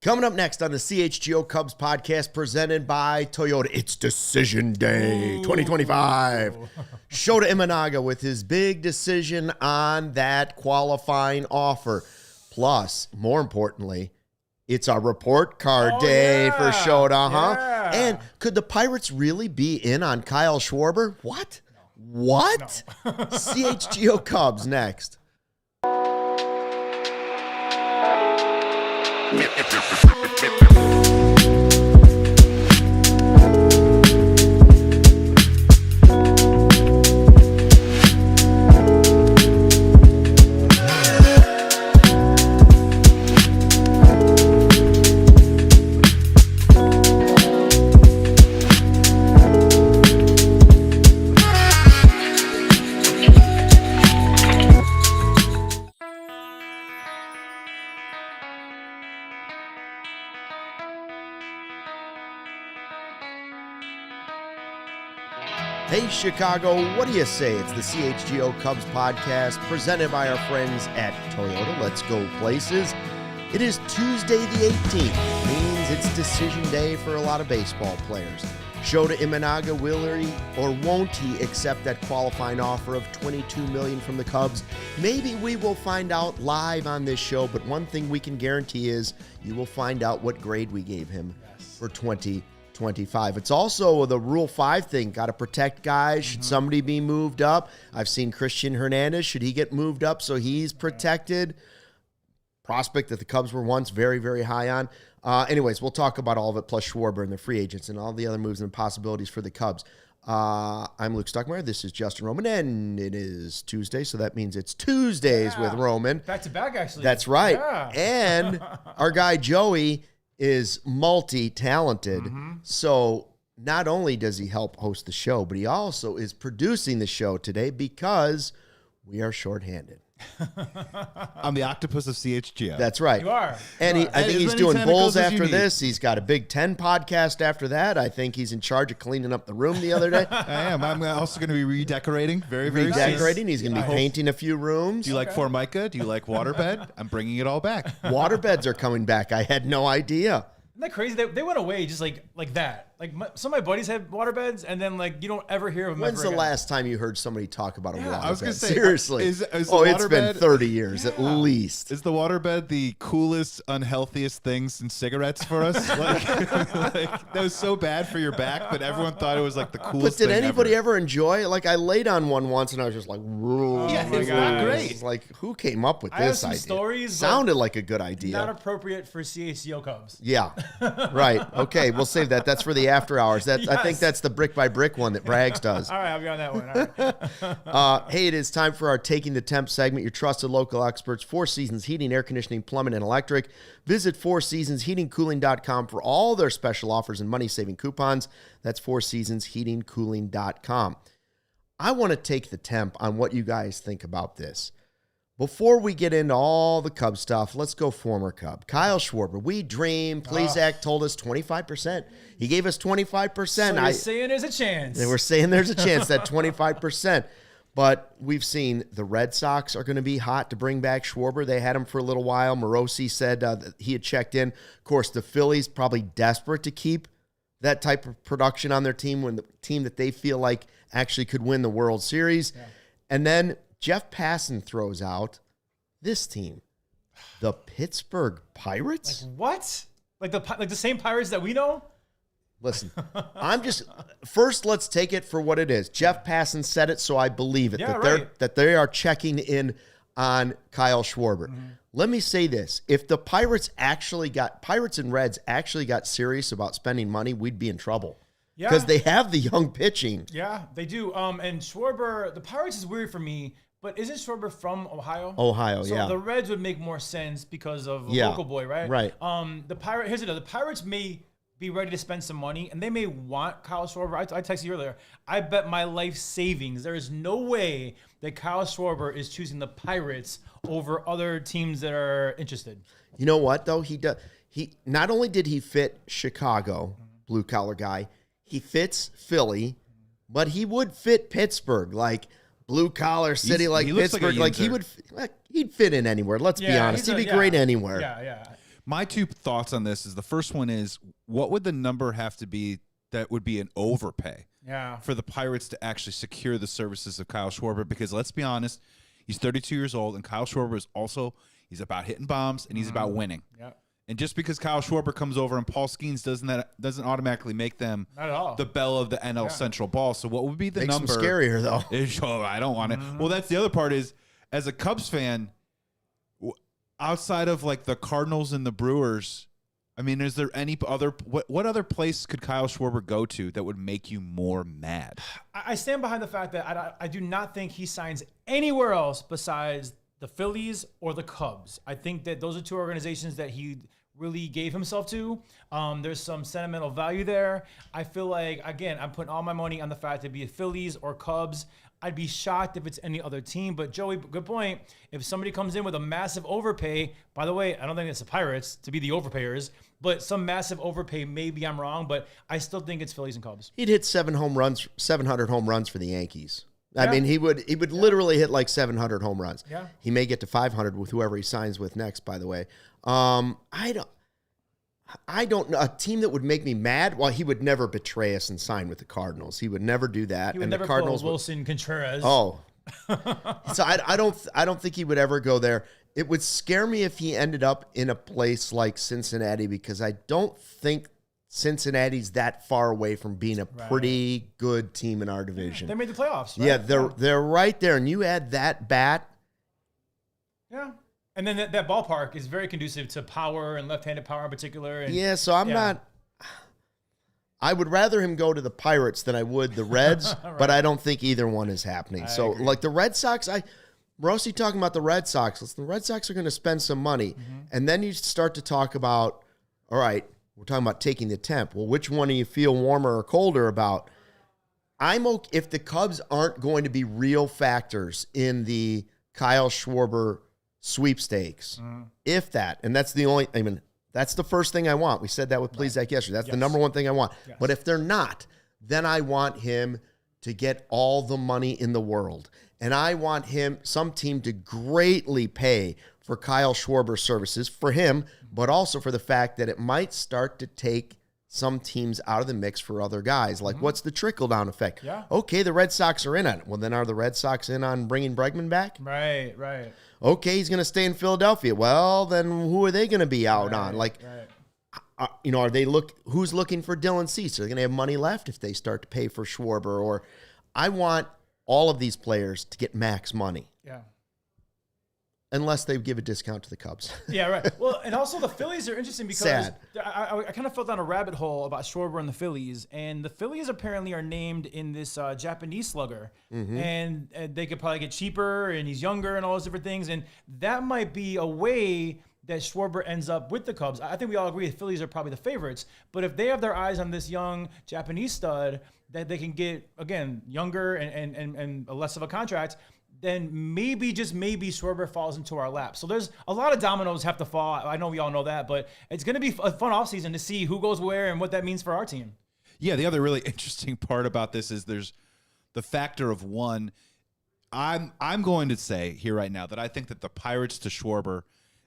Coming up next on the CHGO Cubs podcast presented by Toyota, it's Decision Day 2025. Shota Imanaga with his big decision on that qualifying offer. Plus, more importantly, it's a report card day for Shota, huh? Yeah. And could the Pirates really be in on Kyle Schwarber? What? No. What? No. CHGO Cubs next. Hey, Chicago, what do you say? It's the CHGO Cubs podcast presented by our friends at Toyota. Let's go places. It is Tuesday the 18th. It means it's decision day for a lot of baseball players. Shota Imanaga, will he or won't he accept that qualifying offer of $22 million from the Cubs? Maybe we will find out live on this show, but one thing we can guarantee is you will find out what grade we gave him for 2025. It's also the Rule 5 thing. Got to protect guys. Should somebody be moved up? I've seen Christian Hernandez. Should he get moved up so he's protected? Prospect that the Cubs were once very, very high on. Anyways, we'll talk about all of it, plus Schwarber and the free agents and all the other moves and possibilities for the Cubs. I'm Luke Stuckmeyer. This is Justin Roman, and it is Tuesday, so that means it's Tuesdays with Roman. Back-to-back, actually. That's right. Yeah. And our guy Joey is multi-talented. So not only does he help host the show, but he also is producing the show today because we are shorthanded. I'm the octopus of CHGO. That's right. You are. And You are. I think he's doing Bulls after this. He's got a Big Ten podcast after that. I think he's in charge of cleaning up the room the other day. I am. I'm also going to be redecorating. Very Redecorating. He's going to be I painting a few rooms. Do you like Formica? Do you like waterbed? I'm bringing it all back. Waterbeds are coming back. I had no idea. Isn't that crazy? They went away just like that. Like some of my buddies had waterbeds, and then like you don't ever hear of them. When's ever the again. last time you heard somebody talk about a waterbed? I was going to say, seriously. is it's the been waterbed- 30 years at least. Is the waterbed the coolest, unhealthiest thing since cigarettes for us? like that was so bad for your back, but everyone thought it was like the But coolest did thing anybody ever. ever enjoy it? Like I laid on one once and I was just like, Yeah, my it's God. not great. It's like, who came up with I have this some idea? stories, but Sounded like a good idea. Not appropriate for CHGO Cubs. Yeah, right. Okay, we'll save that. That's for the after hours. I think Yes. that's the brick by brick one that Braggs does. All right, I'll be on that one. All right. Hey, it is time for our Taking the Temp segment. Your trusted local experts, Four Seasons Heating, Air Conditioning, Plumbing, and Electric. Visit fourseasonsheatingcooling.com for all their special offers and money-saving coupons. That's fourseasonsheatingcooling.com. I want to take the temp on what you guys think about this. Before we get into all the Cub stuff, let's go former Cub. Kyle Schwarber, we dream. Plesac told us 25%. He gave us 25%. So you're saying there's a chance. They were saying there's a chance that 25%. But we've seen the Red Sox are going to be hot to bring back Schwarber. They had him for a little while. Morosi said that he had checked in. Of course, the Phillies probably desperate to keep that type of production on their team when the team that they feel like actually could win the World Series. Yeah. And then Jeff Passan throws out this team, the Pittsburgh Pirates. Like what? Like the same Pirates that we know? Listen, first let's take it for what it is. Jeff Passan said it, so I believe it. Yeah, that they are checking in on Kyle Schwarber. Let me say this. If the Pirates and Reds actually got serious about spending money, we'd be in trouble. Yeah. Because they have the young pitching. Yeah, they do. And Schwarber, the Pirates is weird for me, but isn't Schwarber from Ohio? Ohio, so yeah. the Reds would make more sense because of a local boy, right? Right. The Pirates may be ready to spend some money, and they may want Kyle Schwarber. I texted you earlier. I bet my life savings there is no way that Kyle Schwarber is choosing the Pirates over other teams that are interested. You know what though? He not only did he fit Chicago, blue collar guy, he fits Philly, but he would fit Pittsburgh, like blue collar city He like looks like a Pittsburgh. Like, Yinzer. He'd fit in anywhere. Let's be honest. He'd be great anywhere. Yeah. My two thoughts on this is the first one is, what would the number have to be that would be an overpay for the Pirates to actually secure the services of Kyle Schwarber? Because let's be honest, he's 32 years old, and Kyle Schwarber is also, he's about hitting bombs, and he's about winning. Yep. And just because Kyle Schwarber comes over and Paul Skeens doesn't automatically make them Not at all. the belle of the NL Central ball. So what would be the Makes number? them scarier, though. I don't want it. Well, that's the other part is, as a Cubs fan, outside of like the Cardinals and the Brewers, I mean, is there any other what other place could Kyle Schwarber go to that would make you more mad? I stand behind the fact that I do not think he signs anywhere else besides the Phillies or the Cubs. I think that those are two organizations that he really gave himself to. There's some sentimental value there. I feel like, again, I'm putting all my money on the fact that be it Phillies or Cubs. I'd be shocked if it's any other team. But Joey, good point. If somebody comes in with a massive overpay, by the way, I don't think it's the Pirates to be the overpayers, but some massive overpay, maybe I'm wrong, but I still think it's Phillies and Cubs. He'd hit 700 home runs for the Yankees. I mean, he would literally hit like 700 home runs. Yeah. He may get to 500 with whoever he signs with next, by the way. I don't know a team that would make me mad. Well, he would never betray us and sign with the Cardinals. He would never do that. He would and never the Cardinals pull Wilson Contreras. Oh. So I don't think he would ever go there. It would scare me if he ended up in a place like Cincinnati, because I don't think Cincinnati's that far away from being a pretty good team in our division. They made the playoffs, right? Yeah, they're right there, and you add that bat. Yeah. And then that ballpark is very conducive to power and left-handed power in particular. And Yeah, so I'm not. I would rather him go to the Pirates than I would the Reds, but I don't think either one is happening. So, agree. like the Red Sox, Rossi talking about the Red Sox. Listen, the Red Sox are going to spend some money, and then you start to talk about, all right, we're talking about taking the temp. Well, which one do you feel warmer or colder about? I'm okay if the Cubs aren't going to be real factors in the Kyle Schwarber sweepstakes. If that, and that's the only, I mean, that's the first thing I want. We said that with Plesac yesterday. That's the number one thing I want. Yes. But if they're not, then I want him to get all the money in the world. And I want some team to greatly pay for Kyle Schwarber's services for him, but also for the fact that it might start to take some teams out of the mix for other guys. Like, what's the trickle-down effect? Yeah. Okay, the Red Sox are in on it. Well, then are the Red Sox in on bringing Bregman back? Right. Okay, he's going to stay in Philadelphia. Well, then who are they going to be out on? Like, are they who's looking for Dylan Cease? Are they going to have money left if they start to pay for Schwarber? Or I want all of these players to get max money. Yeah. Unless they give a discount to the Cubs. Yeah, right. Well, and also the Phillies are interesting because Sad. I kind of fell down a rabbit hole about Schwarber and the Phillies, and the Phillies apparently are named in this Japanese slugger, and they could probably get cheaper, and he's younger, and all those different things, and that might be a way that Schwarber ends up with the Cubs. I think we all agree the Phillies are probably the favorites, but if they have their eyes on this young Japanese stud that they can get, again, younger and less of a contract, then maybe, just maybe, Schwarber falls into our lap. So there's a lot of dominoes have to fall. I know we all know that, but it's going to be a fun offseason to see who goes where and what that means for our team. Yeah, the other really interesting part about this is there's the factor of one. I'm going to say here right now that I think that the Pirates to Schwarber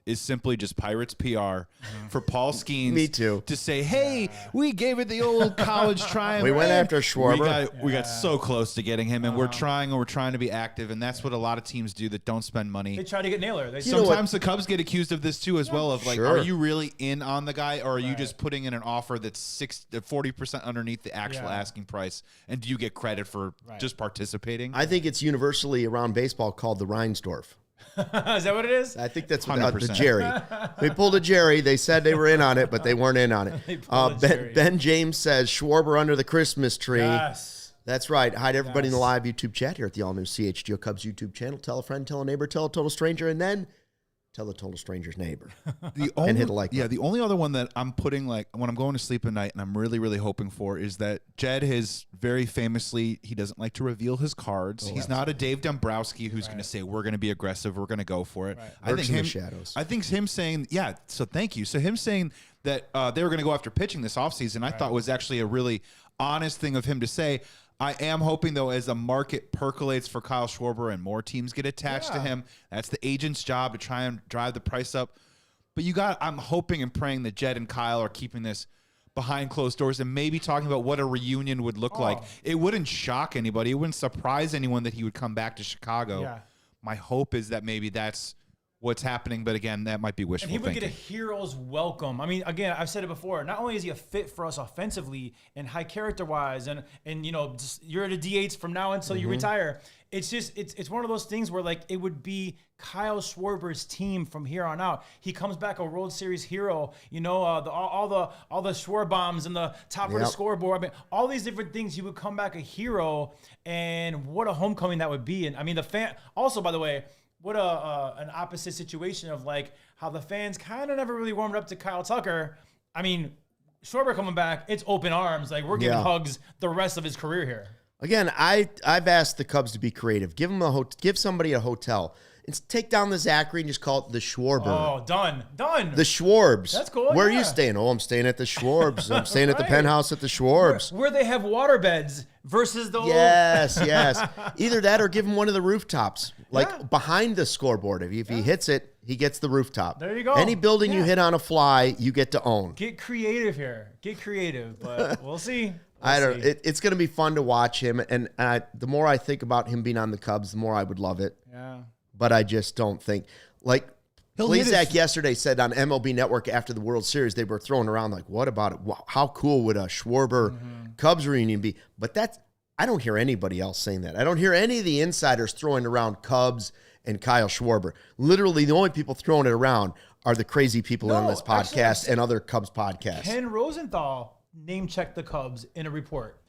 is simply just Pirates PR for Paul Skeens. Me too. To say, hey, we gave it the old college try. We went after Schwarber. We got so close to getting him, and we're trying to be active, and that's what a lot of teams do that don't spend money. They try to get Naylor. Sometimes the Cubs get accused of this too as well, of like, Sure. are you really in on the guy, or are you just putting in an offer that's 40% underneath the actual asking price, and do you get credit for just participating? I think it's universally around baseball called the Reinsdorf. Is that what it is? I think that's what the 100%. Jerry. They pulled a Jerry. They said they were in on it, but they weren't in on it. Ben James says Schwarber under the Christmas tree. Yes. That's right. Hi to everybody in the live YouTube chat here at the all-new CHGO Cubs YouTube channel. Tell a friend, tell a neighbor, tell a total stranger, and then tell the total stranger's neighbor. And hit a like button. The only other one that I'm putting, like, when I'm going to sleep at night and I'm really, really hoping for is that Jed has very famously, he doesn't like to reveal his cards. He's not a Dave Dombrowski who's going to say, we're going to be aggressive, we're going to go for it. I think in the shadows. I think him saying, so thank you. So him saying that they were going to go after pitching this offseason, I thought was actually a really honest thing of him to say. I am hoping, though, as the market percolates for Kyle Schwarber and more teams get attached to him, that's the agent's job to try and drive the price up. But I'm hoping and praying that Jed and Kyle are keeping this behind closed doors and maybe talking about what a reunion would look like. It wouldn't shock anybody. It wouldn't surprise anyone that he would come back to Chicago. Yeah. My hope is that maybe that's what's happening, but again, that might be wishful thinking. And he would get a hero's welcome. I mean, again, I've said it before. Not only is he a fit for us offensively and high character-wise, and just, you're at a DH from now until you retire. It's just it's one of those things where like it would be Kyle Schwarber's team from here on out. He comes back a World Series hero. All the Schwarber bombs and the top of the scoreboard. I mean, all these different things. He would come back a hero, and what a homecoming that would be. And I mean, the fan. Also, by the way, what an opposite situation of like how the fans kind of never really warmed up to Kyle Tucker. I mean, Schwarber coming back, it's open arms. Like, we're giving hugs the rest of his career here. Again, I've asked the Cubs to be creative. Give somebody a hotel. And take down the Zachary and just call it the Schwarber. Oh, done. The Schwarbs. That's cool. Where are you staying? Oh, I'm staying at the Schwarbs. I'm staying at the penthouse at the Schwarbs. Where they have water beds versus the Yes. Either that or give him one of the rooftops, behind the scoreboard. If he hits it, he gets the rooftop. There you go. Any building you hit on a fly, you get to own. Get creative here. But we'll see. It's going to be fun to watch him, and the more I think about him being on the Cubs, the more I would love it. Yeah. But I just don't think Plesac yesterday said on MLB Network after the World Series, they were throwing around like, what about it? How cool would a Schwarber Cubs reunion be? But I don't hear anybody else saying that. I don't hear any of the insiders throwing around Cubs and Kyle Schwarber. Literally, the only people throwing it around are the crazy people on this podcast and other Cubs podcasts. Ken Rosenthal name-checked the Cubs in a report.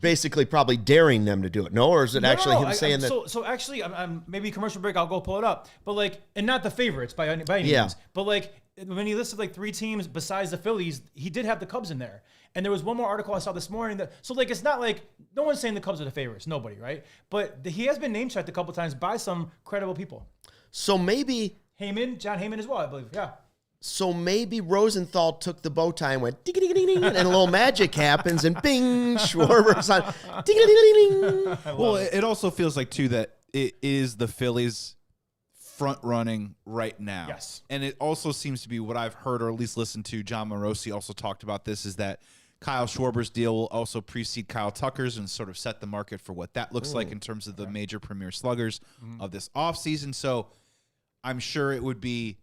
Basically probably daring them to do it. No, or is it him saying that? So actually, I'm maybe commercial break, I'll go pull it up. But and not the favorites by any means. But when he listed 3 teams besides the Phillies, he did have the Cubs in there. And there was one more article I saw this morning it's not like no one's saying the Cubs are the favorites, nobody, right? But he has been name checked a couple times by some credible people. So maybe John Heyman as well, I believe. Yeah. So maybe Rosenthal took the bow tie and went ding ding ding ding, and a little magic happens, and bing, Schwarber's on ding ding ding ding. Well, it also feels like too that it is the Phillies front running right now. Yes, and it also seems to be what I've heard or at least listened to. John Morosi also talked about this: is that Kyle Schwarber's deal will also precede Kyle Tucker's and sort of set the market for what that looks like in terms of the major premier sluggers of this offseason. So I'm sure it would be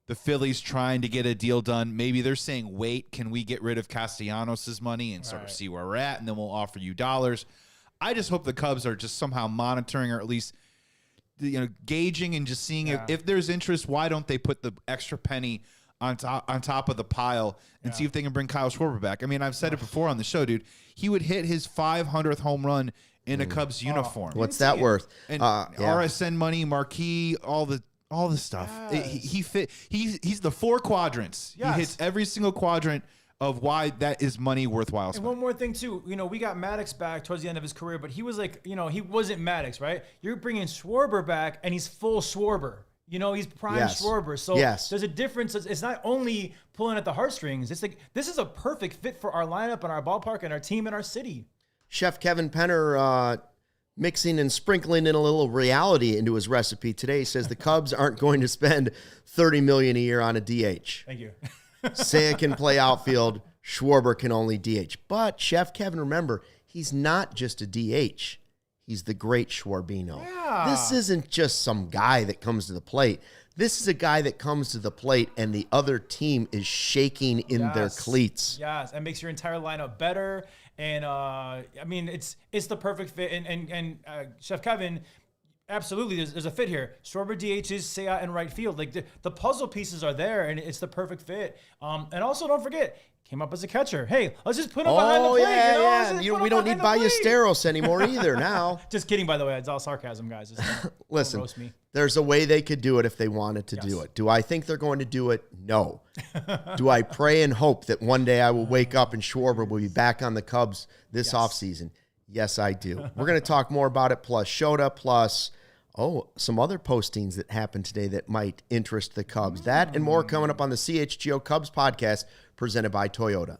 the Phillies trying to get a deal done. Maybe they're saying, wait, can we get rid of Castellanos' money and sort of see where we're at, and then we'll offer you dollars. I just hope the Cubs are just somehow monitoring, or at least gauging and just seeing if there's interest. Why don't they put the extra penny on top of the pile and see if they can bring Kyle Schwarber back? I mean, I've said it before on the show, dude. He would hit his 500th home run in a Cubs uniform. What's that worth? And RSN money, marquee, all the stuff. Yes. He's the 4 quadrants. Yes. He hits every single quadrant of why that is money worthwhile. And one more thing too, we got Maddox back towards the end of his career, but he was he wasn't Maddox, right? You're bringing Schwarber back, and he's full Schwarber. He's prime Schwarber. So there's a difference. It's not only pulling at the heartstrings. It's like this is a perfect fit for our lineup and our ballpark and our team and our city. Chef Kevin Penner mixing and sprinkling in a little reality into his recipe today. He says the Cubs aren't going to spend $30 million a year on a DH. Thank you. Seiya can play outfield. Schwarber can only DH. But Chef Kevin, remember, he's not just a DH. He's the great Schwarbino. Yeah. This isn't just some guy that comes to the plate. This is a guy that comes to the plate and the other team is shaking in their cleats. Yes, that makes your entire lineup better. And it's the perfect fit. And Chef Kevin, absolutely, there's a fit here. Schwarber DHs, Seiya in right field. Like the puzzle pieces are there, and it's the perfect fit. And also, don't forget, came up as a catcher. Hey, let's just put him behind the plate. We don't need Ballesteros anymore either now. Just kidding, by the way. It's all sarcasm, guys. Listen, roast me. There's a way they could do it if they wanted to do it. Do I think they're going to do it? No. Do I pray and hope that one day I will wake up and Schwarber will be back on the Cubs this offseason? Yes, I do. We're going to talk more about it, plus Shota, plus some other postings that happened today that might interest the Cubs. That and more coming up on the CHGO Cubs podcast presented by Toyota.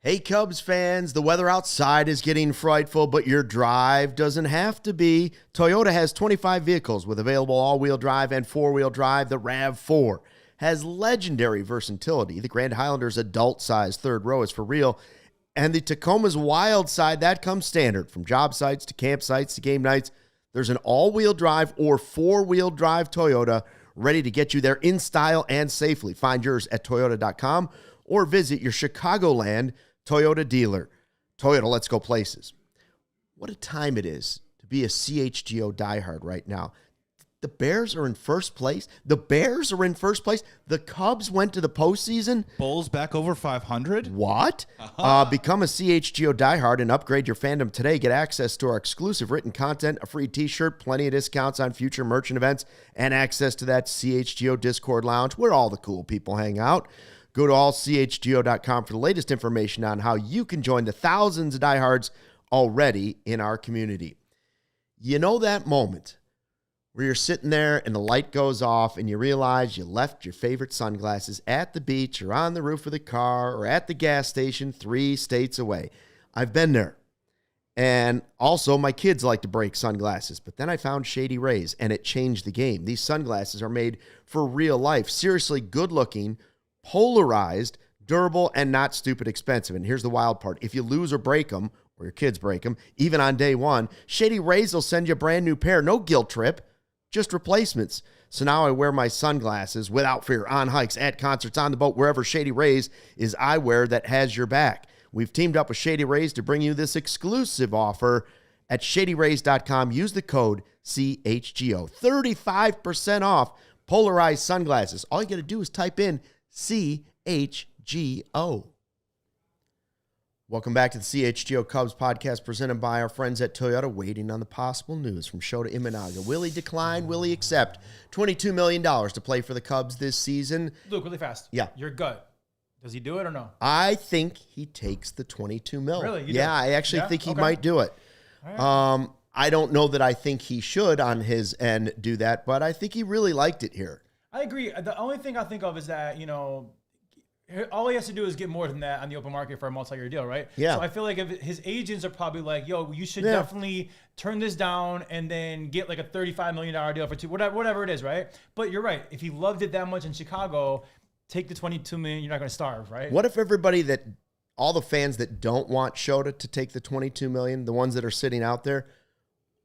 Hey, Cubs fans, the weather outside is getting frightful, but your drive doesn't have to be. Toyota has 25 vehicles with available all-wheel drive and four-wheel drive. The RAV4 has legendary versatility. The Grand Highlander's adult-sized third row is for real. And the Tacoma's wild side, that comes standard. From job sites to campsites to game nights, there's an all-wheel drive or four-wheel drive Toyota ready to get you there in style and safely. Find yours at toyota.com or visit your Chicagoland Toyota dealer. Toyota, let's go places. What a time it is to be a CHGO diehard right now. The Bears are in first place. The Cubs went to the postseason. Bulls back over 500. What? Become a CHGO diehard and upgrade your fandom today. Get access to our exclusive written content, a free t-shirt, plenty of discounts on future merchant events, and access to that CHGO Discord lounge where all the cool people hang out. Go to allchgo.com for the latest information on how you can join the thousands of diehards already in our community. You know that moment where you're sitting there and the light goes off and you realize you left your favorite sunglasses at the beach or on the roof of the car or at the gas station 3 states away. I've been there. And also, my kids like to break sunglasses, but then I found Shady Rays, and it changed the game. These sunglasses are made for real life, seriously good-looking, polarized, durable, and not stupid expensive. And here's the wild part. If you lose or break them, or your kids break them, even on day one, Shady Rays will send you a brand new pair. No guilt trip, just replacements. So now I wear my sunglasses without fear on hikes, at concerts, on the boat, wherever Shady Rays is eyewear that has your back. We've teamed up with Shady Rays to bring you this exclusive offer at shadyrays.com. Use the code CHGO. 35% off polarized sunglasses. All you got to do is type in CHGO. Welcome back to the CHGO Cubs podcast presented by our friends at Toyota. Waiting on the possible news from Shota Imanaga. Will he decline? Will he accept $22 million to play for the Cubs this season? Luke, really fast. Yeah. Your gut. Does he do it or no? I think he takes the $22 million. Really? You yeah, do? I actually think he might do it. All right. I don't know that I think he should on his end do that, but I think he really liked it here. I agree. The only thing I think of is that, all he has to do is get more than that on the open market for a multi-year deal, right? Yeah. So I feel like if his agents are probably like, yo, you should definitely turn this down and then get like a $35 million deal for whatever it is, right? But you're right. If he loved it that much in Chicago, take the $22 million, you're not going to starve, right? What if all the fans that don't want Shota to take the $22 million, the ones that are sitting out there,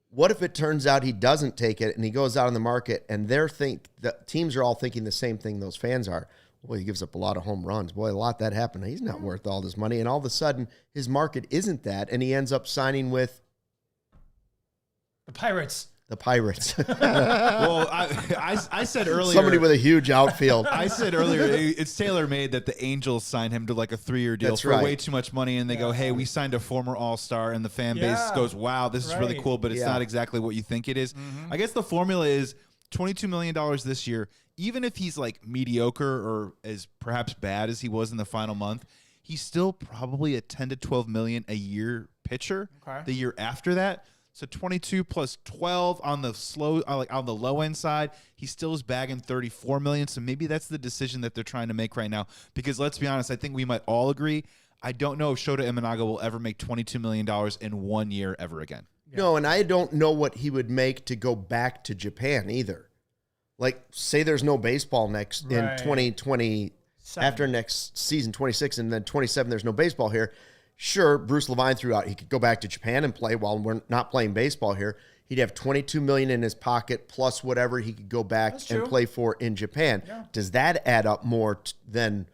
what if it turns out he doesn't take it and he goes out on the market and the teams are all thinking the same thing those fans are? Boy, he gives up a lot of home runs. Boy, a lot that happened. He's not worth all this money. And all of a sudden, his market isn't that, and he ends up signing with the Pirates. The Pirates. Well, I said earlier. Somebody with a huge outfield. I said earlier, it's tailor-made that the Angels signed him to like a 3-year deal for way too much money, and they go, hey, we signed a former All-Star, and the fan base goes, wow, this is really cool, but it's not exactly what you think it is. Mm-hmm. I guess the formula is $22 million this year. Even if he's like mediocre or as perhaps bad as he was in the final month, he's still probably a 10 to 12 million a year pitcher. The year after that. So 22 plus 12 on the on the low end side, he still is bagging 34 million. So maybe that's the decision that they're trying to make right now. Because let's be honest, I think we might all agree. I don't know if Shota Imanaga will ever make $22 million in 1 year ever again. Yeah. No, and I don't know what he would make to go back to Japan either. Like, say there's no baseball in 2020, after next season, 26, and then 27, there's no baseball here. Sure, Bruce Levine threw out he could go back to Japan and play while we're not playing baseball here. He'd have $22 million in his pocket plus whatever he could go back and play for in Japan. Yeah. Does that add up more than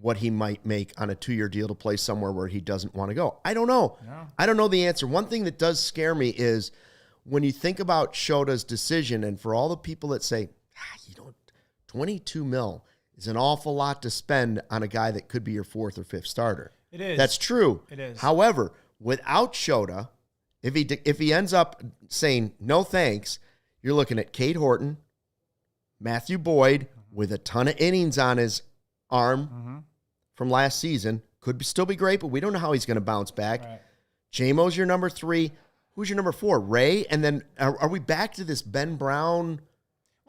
what he might make on a 2-year deal to play somewhere where he doesn't want to go? I don't know. Yeah. I don't know the answer. One thing that does scare me is when you think about Shota's decision, and for all the people that say, 22 mil is an awful lot to spend on a guy that could be your 4th or 5th starter. It is. That's true. It is. However, without Shota, if he ends up saying no thanks, you're looking at Cade Horton, Matthew Boyd with a ton of innings on his arm from last season. Could still be great, but we don't know how he's going to bounce back. Right. J-Mo's your number 3. Who's your number 4? Ray? And then are we back to this Ben Brown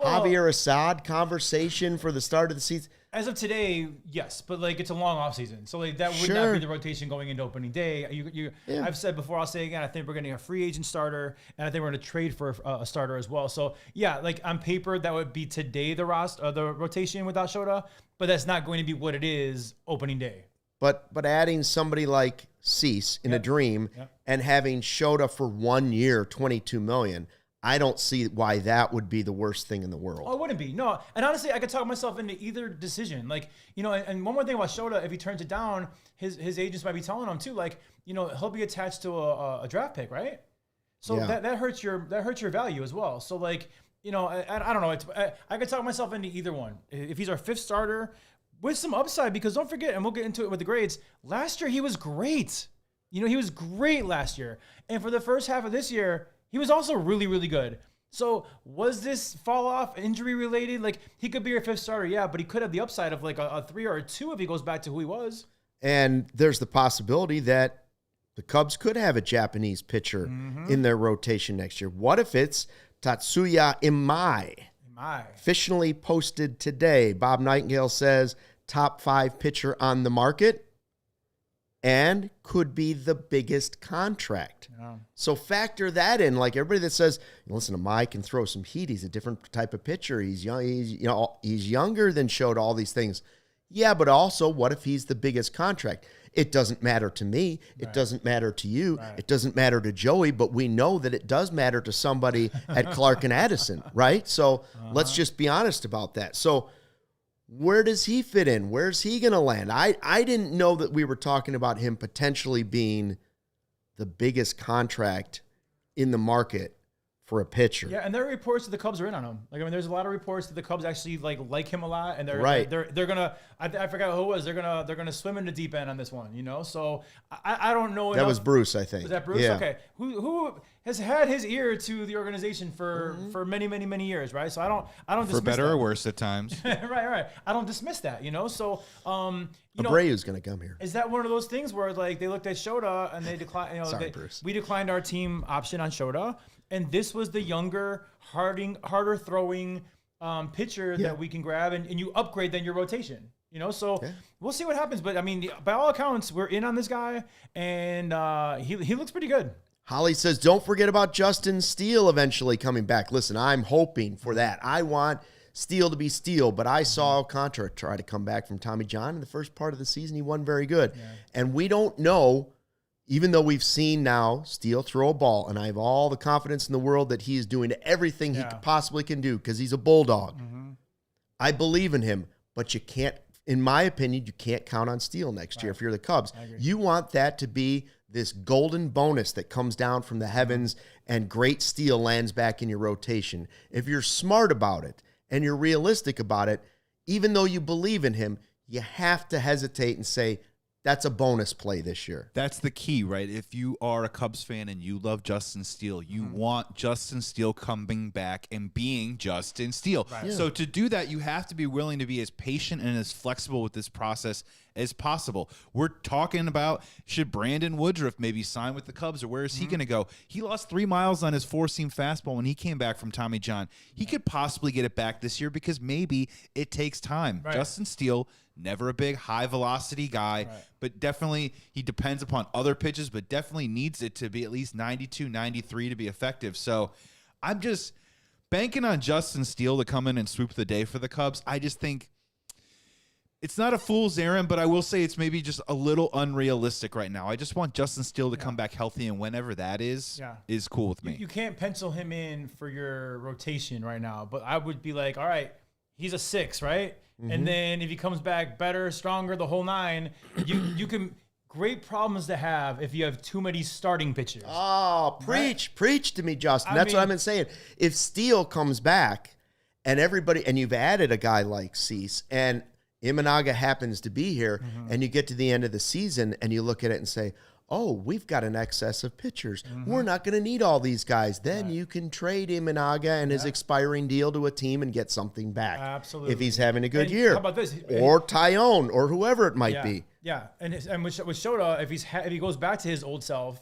Javier Assad conversation for the start of the season? As of today, yes, but like it's a long off season, so like that would not be the rotation going into opening day. I've said before, I'll say again. I think we're getting a free agent starter, and I think we're going to trade for a starter as well. So yeah, like on paper, that would be today the rotation without Shota, but that's not going to be what it is opening day. But adding somebody like Cease in a dream and having Shota for 1 year, $22 million. I don't see why that would be the worst thing in the world. Oh, it wouldn't be. No. And honestly, I could talk myself into either decision. Like, and one more thing about Shota, if he turns it down, his agents might be telling him too, like, he'll be attached to a draft pick, right? So that hurts your value as well. So like, I don't know. I could talk myself into either one. If he's our fifth starter with some upside, because don't forget, and we'll get into it with the grades, last year he was great. He was great last year. And for the first half of this year, he was also really, really good. So was this fall off injury related? Like he could be your fifth starter, yeah, but he could have the upside of like a 3 or a 2 if he goes back to who he was. And there's the possibility that the Cubs could have a Japanese pitcher in their rotation next year. What if it's Tatsuna Imai? Officially posted today. Bob Nightingale says top 5 pitcher on the market. And could be the biggest contract. Yeah. So factor that in. Like everybody that says, listen, Imai can throw some heat. He's a different type of pitcher. He's young. He's younger than Shota. All these things. Yeah, but also, what if he's the biggest contract? It doesn't matter to me. It doesn't matter to you. It doesn't matter to Joey. But we know that it does matter to somebody at Clark and Addison, right? So let's just be honest about that. So. Where does he fit in? Where's he going to land? I didn't know that we were talking about him potentially being the biggest contract in the market for a pitcher. Yeah, and there are reports that the Cubs are in on him. Like, there's a lot of reports that the Cubs actually like him a lot, and they're gonna. I forgot who it was. They're gonna swim in the deep end on this one. So I don't know. That was Bruce, I think. Was that Bruce? Yeah. Okay. Who has had his ear to the organization for many years, right? So I don't dismiss for better that. Or worse at times. right. I don't dismiss that. So Abreu's going to come here. Is that one of those things where like they looked at Shota and they declined? Sorry, Bruce. We declined our team option on Shota. And this was the younger, harder throwing pitcher that we can grab, and you upgrade then your rotation. So we'll see what happens. But by all accounts, we're in on this guy, and he looks pretty good. Holly says, don't forget about Justin Steele eventually coming back. Listen, I'm hoping for that. I want Steele to be Steele, but I saw Alcantara try to come back from Tommy John in the first part of the season. He wasn't very good. Yeah. And we don't know, even though we've seen now Steele throw a ball, and I have all the confidence in the world that he is doing everything he possibly can do because he's a bulldog. I believe in him, but you can't, in my opinion, you can't count on Steele next year if you're the Cubs. You want that to be this golden bonus that comes down from the heavens and great Steele lands back in your rotation. If you're smart about it and you're realistic about it, even though you believe in him, you have to hesitate and say, that's a bonus play this year. That's the key, right? If you are a Cubs fan and you love Justin Steele, you want Justin Steele coming back and being Justin Steele. Right. Yeah. So to do that, you have to be willing to be as patient and as flexible with this process as possible. We're talking about, should Brandon Woodruff maybe sign with the Cubs, or where is he going to go? He lost 3 miles on his 4-seam fastball when he came back from Tommy John. He could possibly get it back this year because maybe it takes time. Right. Justin Steele, never a big high-velocity guy, but definitely he depends upon other pitches, but definitely needs it to be at least 92, 93 to be effective. So I'm just banking on Justin Steele to come in and swoop the day for the Cubs. I just think it's not a fool's errand, but I will say it's maybe just a little unrealistic right now. I just want Justin Steele to come back healthy, and whenever that is cool with me. You can't pencil him in for your rotation right now, but I would be like, all right, he's a 6, right? And then if he comes back better, stronger, the whole 9, you can great problems to have if you have too many starting pitchers. Oh, preach to me, Justin. That's what I've been saying. If Steele comes back and you've added a guy like Cease and Imanaga happens to be here, and you get to the end of the season and you look at it and say, oh, we've got an excess of pitchers. We're not going to need all these guys. Then you can trade Imanaga and his expiring deal to a team and get something back. Absolutely. If he's having a good year. How about this? Or Tyone or whoever it might be. Yeah, and with Shota, if he goes back to his old self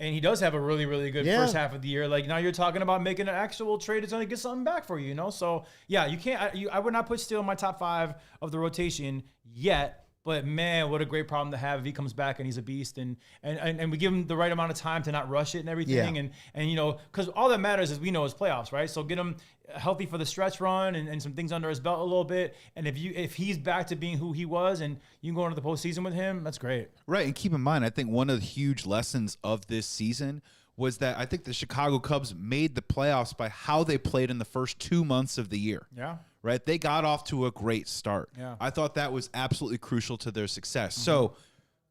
And he does have a really, really good first half of the year. Like now you're talking about making an actual trade that's going to get something back for you, you know? So yeah, you can't, I would not put Steele in my top 5 of the rotation yet. But man, what a great problem to have if he comes back and he's a beast, and we give him the right amount of time to not rush it and everything, and you know, because all that matters is we know is playoffs, right? So get him healthy for the stretch run and some things under his belt a little bit, and if he's back to being who he was, and you can go into the postseason with him, that's great. Right, and keep in mind, I think one of the huge lessons of this season was that I think the Chicago Cubs made the playoffs by how they played in the first 2 months of the year. Yeah. Right? They got off to a great start. Yeah. I thought that was absolutely crucial to their success. So,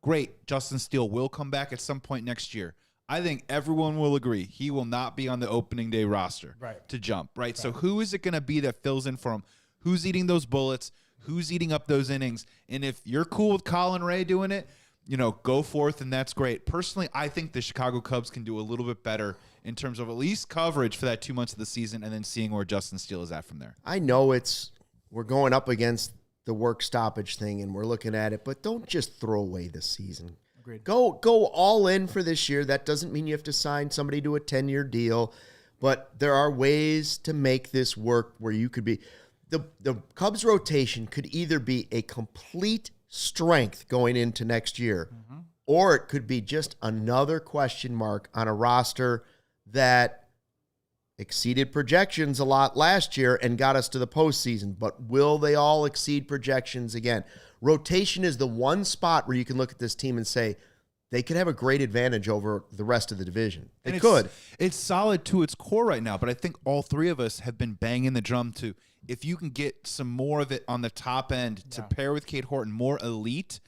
great. Justin Steele will come back at some point next year. I think everyone will agree he will not be on the opening day roster to jump, right? So, who is it going to be that fills in for him? Who's eating those bullets? Who's eating up those innings? And if you're cool with Colin Ray doing it, you know, go forth, and that's great. Personally, I think the Chicago Cubs can do a little bit better in terms of at least coverage for that 2 months of the season and then seeing where Justin Steele is at from there. I know we're going up against the work stoppage thing and we're looking at it, but don't just throw away the season. Agreed. Go all in for this year. That doesn't mean you have to sign somebody to a 10-year deal, but there are ways to make this work where you could be the Cubs rotation could either be a complete strength going into next year, or it could be just another question mark on a roster that exceeded projections a lot last year and got us to the postseason. But will they all exceed projections again? Rotation is the one spot where you can look at this team and say they could have a great advantage over the rest of the division. They could. It's solid to its core right now, but I think all three of us have been banging the drum to, if you can get some more of it on the top end to pair with Cade Horton, more elite,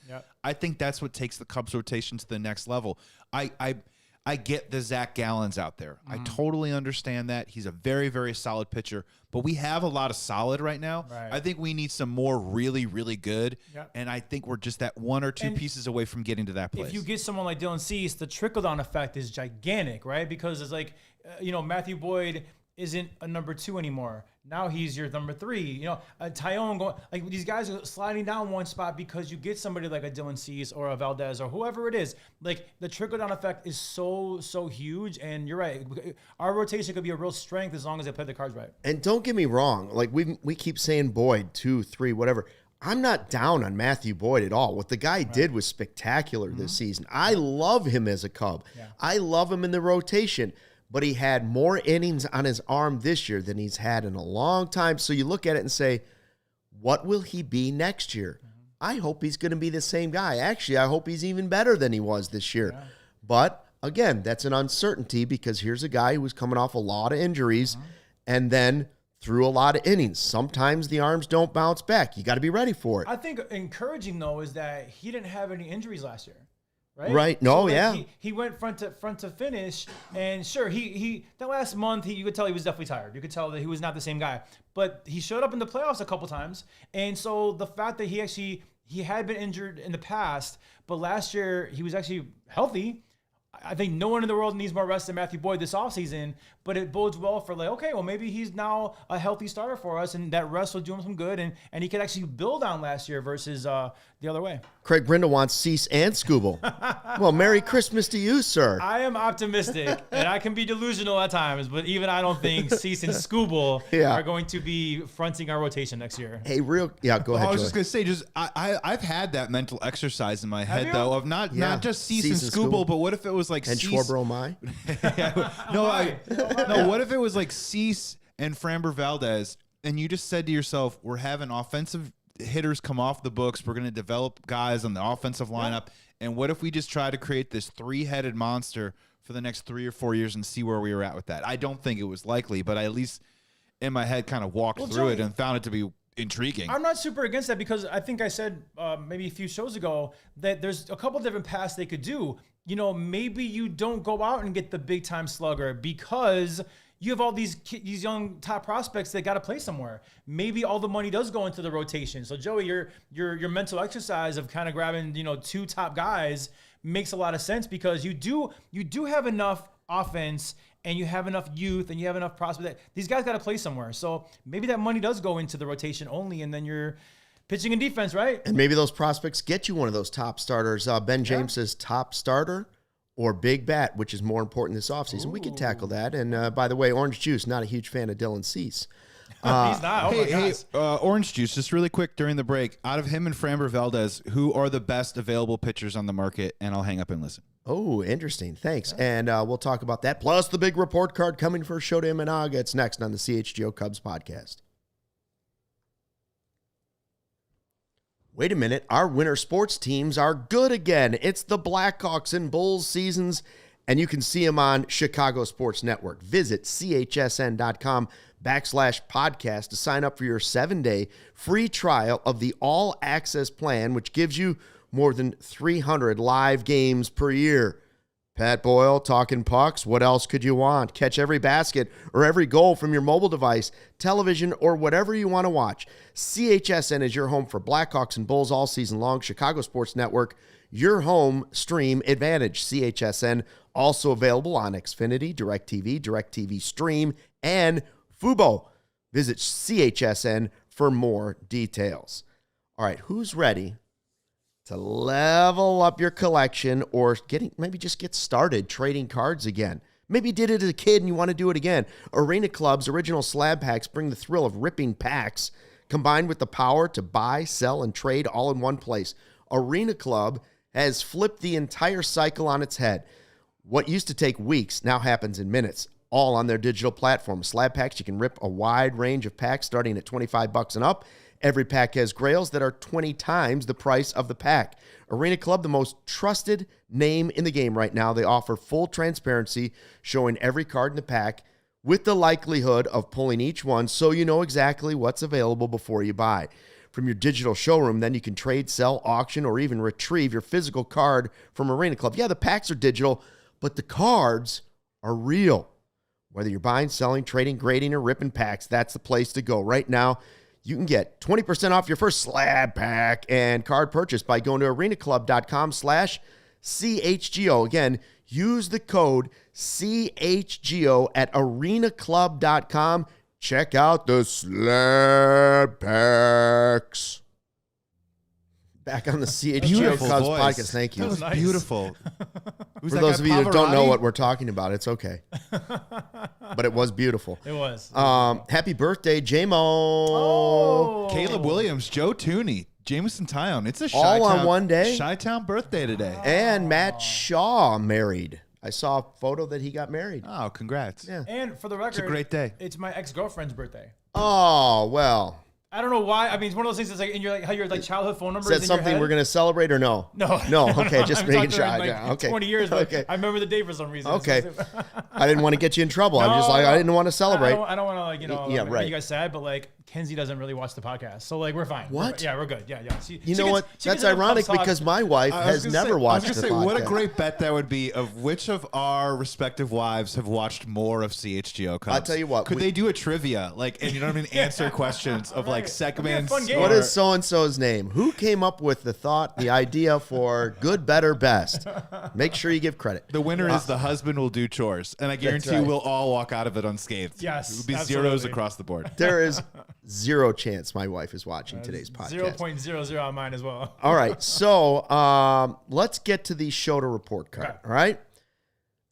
I think that's what takes the Cubs rotation to the next level. I get the Zach Gallons out there. I totally understand that. He's a very, very solid pitcher, but we have a lot of solid right now. Right. I think we need some more really, really good, and I think we're just that one or two pieces away from getting to that place. If you get someone like Dylan Cease, the trickle-down effect is gigantic, right? Because it's like, Matthew Boyd isn't a number 2 anymore. Now he's your number 3. Tyone going, like, these guys are sliding down one spot because you get somebody like a Dylan Cease or a Valdez or whoever it is. Like, the trickle-down effect is so huge, and you're right. Our rotation could be a real strength as long as they play the cards right. And don't get me wrong. Like, we keep saying Boyd, 2, 3, whatever. I'm not down on Matthew Boyd at all. What the guy did was spectacular this season. I love him as a Cub. Yeah. I love him in the rotation. But he had more innings on his arm this year than he's had in a long time. So you look at it and say, what will he be next year? I hope he's going to be the same guy. Actually, I hope he's even better than he was this year. Yeah. But, again, that's an uncertainty because here's a guy who was coming off a lot of injuries and then threw a lot of innings. Sometimes the arms don't bounce back. You got to be ready for it. I think encouraging, though, is that he didn't have any injuries last year. Right. No, so he went front to finish, and sure, he that last month you could tell he was definitely tired. You could tell that he was not the same guy. But he showed up in the playoffs a couple times, and so the fact that he had been injured in the past, but last year he was actually healthy. I think no one in the world needs more rest than Matthew Boyd this offseason, but it bodes well for maybe he's now a healthy starter for us, and that rest will do him some good, and he could actually build on last year versus the other way. Craig Brindle wants Cease and Skubal. Well, Merry Christmas to you, sir. I am optimistic, and I can be delusional at times, but even I don't think Cease and Skubal are going to be fronting our rotation next year. Hey, go ahead, I was just going to say, I've had that mental exercise in my head, though, of not just Cease and Skubal, but what if it was like and Cease? Schwarber Imai? No, what if it was like Cease and Framber Valdez, and you just said to yourself, we're having offensive hitters come off the books, we're going to develop guys on the offensive lineup, and what if we just try to create this 3-headed monster for the next 3 or 4 years and see where we were at with that? I don't think it was likely, but I at least in my head kind of walked through it and found it to be intriguing. I'm not super against that because I think I said maybe a few shows ago that there's a couple different paths they could do. Maybe you don't go out and get the big time slugger because you have all these young top prospects that got to play somewhere. Maybe all the money does go into the rotation. So Joey, your mental exercise of kind of grabbing 2 top guys makes a lot of sense because you do have enough offense and you have enough youth and you have enough prospects that these guys got to play somewhere. So maybe that money does go into the rotation only, and then you're pitching and defense, right? And maybe those prospects get you one of those top starters. Ben James says top starter or Big Bet, which is more important this offseason? We can tackle that. And by the way, Orange Juice, not a huge fan of Dylan Cease. He's not. Oh, my gosh. Orange Juice, just really quick during the break, out of him and Framber Valdez, who are the best available pitchers on the market? And I'll hang up and listen. Oh, interesting. Thanks. And we'll talk about that. Plus the big report card coming for Shota Imanaga. It's next on the CHGO Cubs podcast. Wait a minute. Our winter sports teams are good again. It's the Blackhawks and Bulls seasons, and you can see them on Chicago Sports Network. Visit chsn.com/podcast to sign up for your 7-day free trial of the All Access plan, which gives you more than 300 live games per year. Pat Boyle talking pucks. What else could you want? Catch every basket or every goal from your mobile device, television, or whatever you want to watch. CHSN is your home for Blackhawks and Bulls all season long. Chicago Sports Network, your home stream advantage. CHSN also available on Xfinity, DirecTV, DirecTV Stream, and Fubo. Visit CHSN for more details. All right, who's ready to level up your collection or maybe just get started trading cards again? Maybe you did it as a kid and you want to do it again. Arena Club's original slab packs bring the thrill of ripping packs combined with the power to buy, sell, and trade all in one place. Arena Club has flipped the entire cycle on its head. What used to take weeks now happens in minutes, all on their digital platform. Slab packs, you can rip a wide range of packs starting at $25 and up. Every pack has grails that are 20 times the price of the pack. Arena Club, the most trusted name in the game right now. They offer full transparency, showing every card in the pack with the likelihood of pulling each one so you know exactly what's available before you buy. From your digital showroom, then you can trade, sell, auction, or even retrieve your physical card from Arena Club. Yeah, the packs are digital, but the cards are real. Whether you're buying, selling, trading, grading, or ripping packs, that's the place to go. Right now, you can get 20% off your first slab pack and card purchase by going to arenaclub.com/CHGO. Again, use the code CHGO at arenaclub.com. Check out the slab packs. Back on the CHGO Cubs podcast. Thank you. That was nice. Beautiful. For those of you that don't know what we're talking about, it's okay. But it was beautiful. It was. Happy birthday, J-Mo. Oh. Caleb Williams, Joe Tooney, Jameson Tyone. It's a all on one day. Chi-Town birthday today. And Matt Shaw married. I saw a photo that he got married. Oh, congrats. Yeah. And for the record, it's a great day. It's my ex-girlfriend's birthday. Oh, well. I don't know why. I mean, it's one of those things that's like in your how your childhood phone number is in something your head. we're going to celebrate or no? No. Okay, just making sure. Okay. 20 years. Okay. I remember the day for some reason. Okay. I didn't want to get you in trouble. I'm just like, I didn't want to celebrate. I don't want to, right. make you guys sad, but Kenzie doesn't really watch the podcast. So we're fine. What? We're good. Yeah. You know what? That's ironic because my wife has never watched the podcast. What a great bet that would be of which of our respective wives have watched more of CHGO Cubs. I'll tell you what. Could they do a trivia? And you know what I mean? Answer questions of segments. What is so-and-so's name? Who came up with the idea for good, better, best? Make sure you give credit. The winner is the husband will do chores. And I guarantee we'll all walk out of it unscathed. Yes. It would be zeros across the board. There is zero chance my wife is watching today's podcast. 0.00 on mine as well. All right. So let's get to the Shota report card. Okay. All right.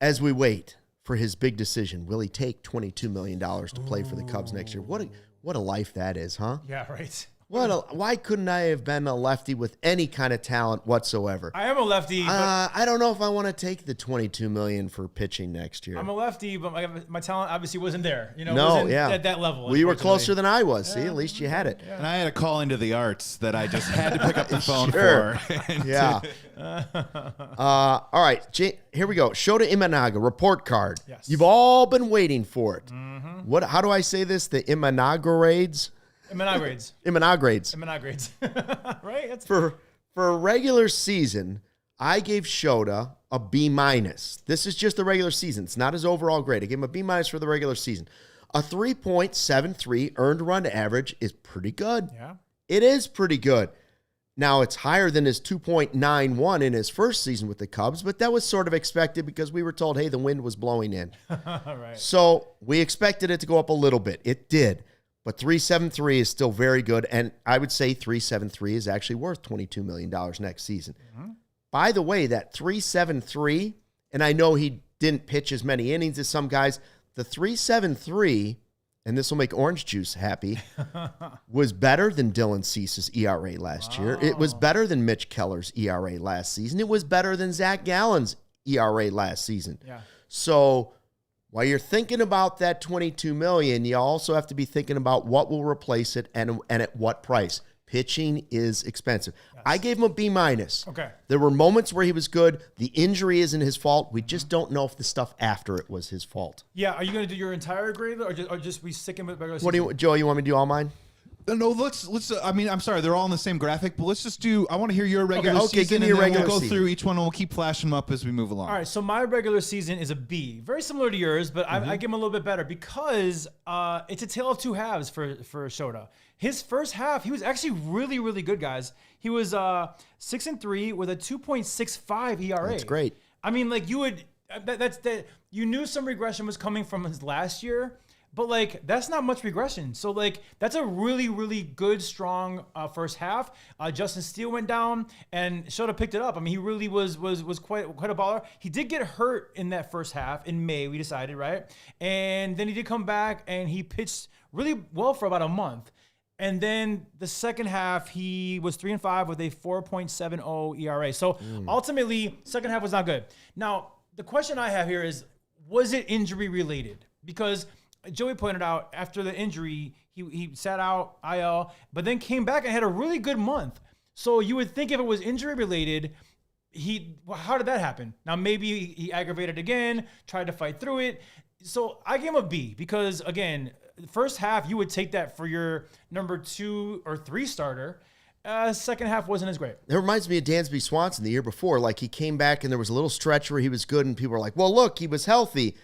As we wait for his big decision, will he take $22 million to play for the Cubs next year? What a life that is, huh? Yeah, right. Why couldn't I have been a lefty with any kind of talent whatsoever? I am a lefty. But I don't know if I want to take the $22 million for pitching next year. I'm a lefty, but my talent obviously wasn't there. At that level. Well, you were closer than I was. See, at least you had it. Yeah. And I had a call into the arts that I just had to pick up the phone for. And yeah. All right, here we go. Shota Imanaga report card. Yes. You've all been waiting for it. Mm-hmm. How do I say this? The Imanagrades? Imanagrades. Right? That's For a regular season, I gave Shota a B-. This is just the regular season. It's not his overall grade. I gave him a B- for the regular season. A 3.73 earned run average is pretty good. Yeah. It is pretty good. Now, it's higher than his 2.91 in his first season with the Cubs, but that was sort of expected because we were told, hey, the wind was blowing in. Right. So we expected it to go up a little bit. It did. But 3.73 is still very good, and I would say 3.73 is actually worth $22 million next season. Mm-hmm. By the way, that 3.73 and I know he didn't pitch as many innings as some guys, the 3.73, and this will make Orange Juice happy, was better than Dylan Cease's ERA last year. It was better than Mitch Keller's ERA last season. It was better than Zach Gallen's ERA last season. Yeah. So while you're thinking about that $22 million, you also have to be thinking about what will replace it and at what price. Pitching is expensive. Yes. I gave him a B-. Okay. There were moments where he was good. The injury isn't his fault. We just don't know if the stuff after it was his fault. Yeah. Are you going to do your entire grade, or just we sticking with regular season? What do you, Joe? You want me to do all mine? No, let's. I mean, I'm sorry, they're all in the same graphic, but let's just do. I want to hear your regular season. Okay, give me your regular we'll go season. through each one and we'll keep flashing them up as we move along. All right, so my regular season is a B, very similar to yours, but I give him a little bit better because it's a tale of two halves for Shota. His first half, he was actually really, really good, guys. He was 6-3 with a 2.65 ERA. That's great. I mean, like you would. You knew some regression was coming from his last year. But, like, that's not much regression. So, like, that's a really, really good, strong first half. Justin Steele went down, and Shota picked it up. I mean, he really was quite a baller. He did get hurt in that first half in May, we decided, right? And then he did come back, and he pitched really well for about a month. And then the second half, he was 3-5 with a 4.70 ERA. So, ultimately, second half was not good. Now, the question I have here is, was it injury-related? Because Joey pointed out after the injury, he sat out IL, but then came back and had a really good month. So you would think if it was injury related, how did that happen? Now maybe he aggravated again, tried to fight through it. So I gave him a B because again, first half you would take that for your number 2 or 3 starter. Second half wasn't as great. It reminds me of Dansby Swanson the year before. Like he came back and there was a little stretch where he was good and people were like, well, look, he was healthy.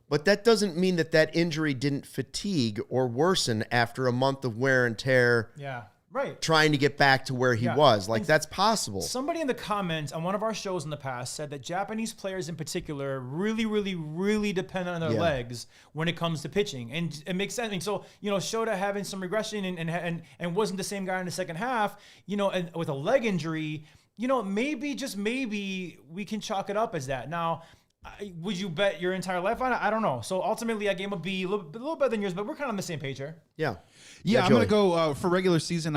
But that doesn't mean that injury didn't fatigue or worsen after a month of wear and tear. Yeah, right. Trying to get back to where he was. Like, that's possible. Somebody in the comments on one of our shows in the past said that Japanese players in particular really, really, really depend on their legs when it comes to pitching. And it makes sense. I mean, so, Shota having some regression and wasn't the same guy in the second half, and with a leg injury, maybe, just maybe, we can chalk it up as that. Now, would you bet your entire life on it? I don't know. So ultimately, I gave him a B, a little better than yours, but we're kind of on the same page here. Yeah. I'm going to go for regular season.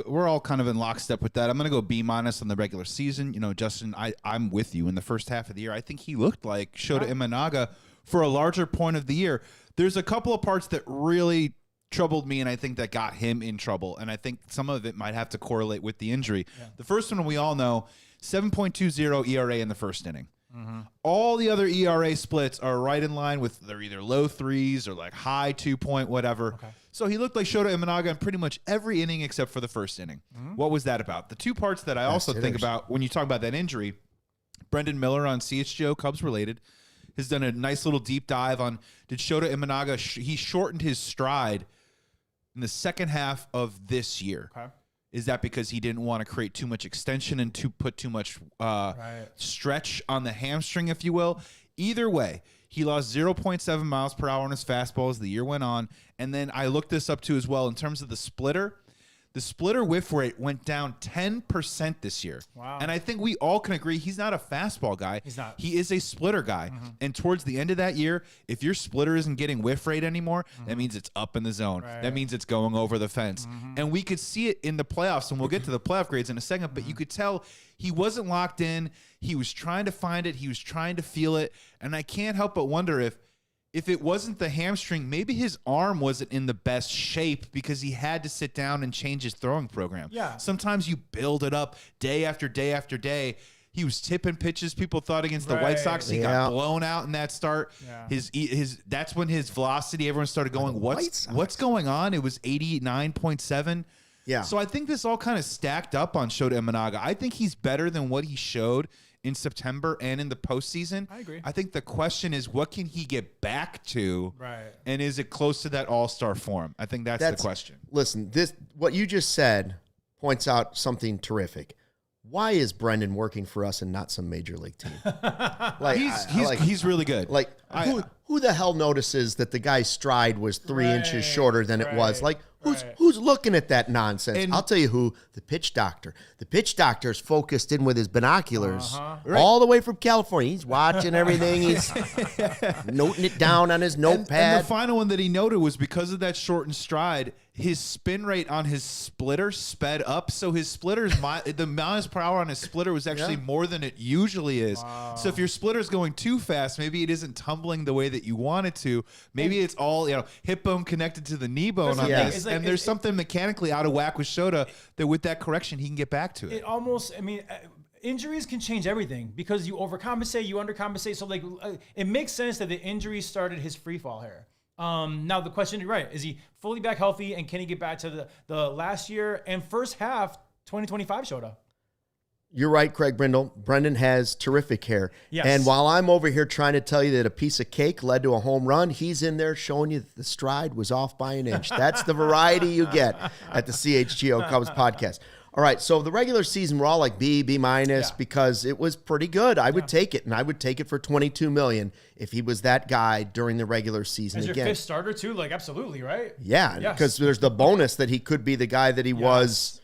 We're all kind of in lockstep with that. I'm going to go B- on the regular season. Justin, I'm with you. In the first half of the year, I think he looked like Shota Imanaga for a larger point of the year. There's a couple of parts that really troubled me, and I think that got him in trouble. And I think some of it might have to correlate with the injury. Yeah. The first one we all know, 7.20 ERA in the first inning. Mm-hmm. All the other ERA splits are right in line with they're either low 3s or like high 2 point whatever. Okay. So he looked like Shota Imanaga in pretty much every inning except for the first inning. Mm-hmm. What was that about? The two parts that I also think about when you talk about that injury, Brendan Miller on CHGO Cubs Related has done a nice little deep dive on did Shota Imanaga he shortened his stride in the second half of this year. Okay. Is that because he didn't want to create too much extension and to put too much stretch on the hamstring, if you will? Either way, he lost 0.7 miles per hour on his fastball as the year went on. And then I looked this up too as well in terms of the splitter. The splitter whiff rate went down 10% this year. Wow. And I think we all can agree he's not a fastball guy. He's not. He is a splitter guy. Mm-hmm. And towards the end of that year, if your splitter isn't getting whiff rate anymore, that means it's up in the zone. Right. That means it's going over the fence. Mm-hmm. And we could see it in the playoffs, and we'll get to the playoff grades in a second, but you could tell he wasn't locked in. He was trying to find it. He was trying to feel it. And I can't help but wonder if it wasn't the hamstring, maybe his arm wasn't in the best shape because he had to sit down and change his throwing program. Yeah. Sometimes you build it up day after day after day. He was tipping pitches. People thought against the White Sox he got blown out in that start. Yeah. His that's when his velocity, everyone started going, what's going on? It was 89.7. Yeah. So I think this all kind of stacked up on Shota Imanaga. I think he's better than what he showed in September and in the postseason. I agree. I think the question is, what can he get back to? Right. And is it close to that all-star form? I think that's the question. Listen, what you just said points out something terrific. Why is Brendan working for us and not some major league team? Like he's really good. Like who the hell notices that the guy's stride was 3 inches shorter than it was? Like Who's looking at that nonsense? And I'll tell you who, the pitch doctor. The pitch doctor's focused in with his binoculars all the way from California. He's watching everything. He's noting it down on his notepad. And the final one that he noted was because of that shortened stride, his spin rate on his splitter sped up. So his splitter's the miles per hour on his splitter was actually more than it usually is. Wow. So if your splitter's going too fast, maybe it isn't tumbling the way that you want it to. Maybe it's all hip bone connected to the knee bone on this. And there's something mechanically out of whack with Shota that with that correction, he can get back to it. Injuries can change everything because you overcompensate, you undercompensate. So it makes sense that the injury started his free fall here. Now the question, you're right, is he fully back healthy and can he get back to the last year and first half 2025 Shota? You're right, Craig Brindle. Brendan has terrific hair. Yes. And while I'm over here trying to tell you that a piece of cake led to a home run, he's in there showing you that the stride was off by an inch. That's the variety you get at the CHGO Cubs podcast. All right, so the regular season, we're all like B minus because it was pretty good. I would take it, and I would take it for $22 million if he was that guy during the regular season As again. your fifth starter too, absolutely, right? Yeah, because there's the bonus that he could be the guy that he was,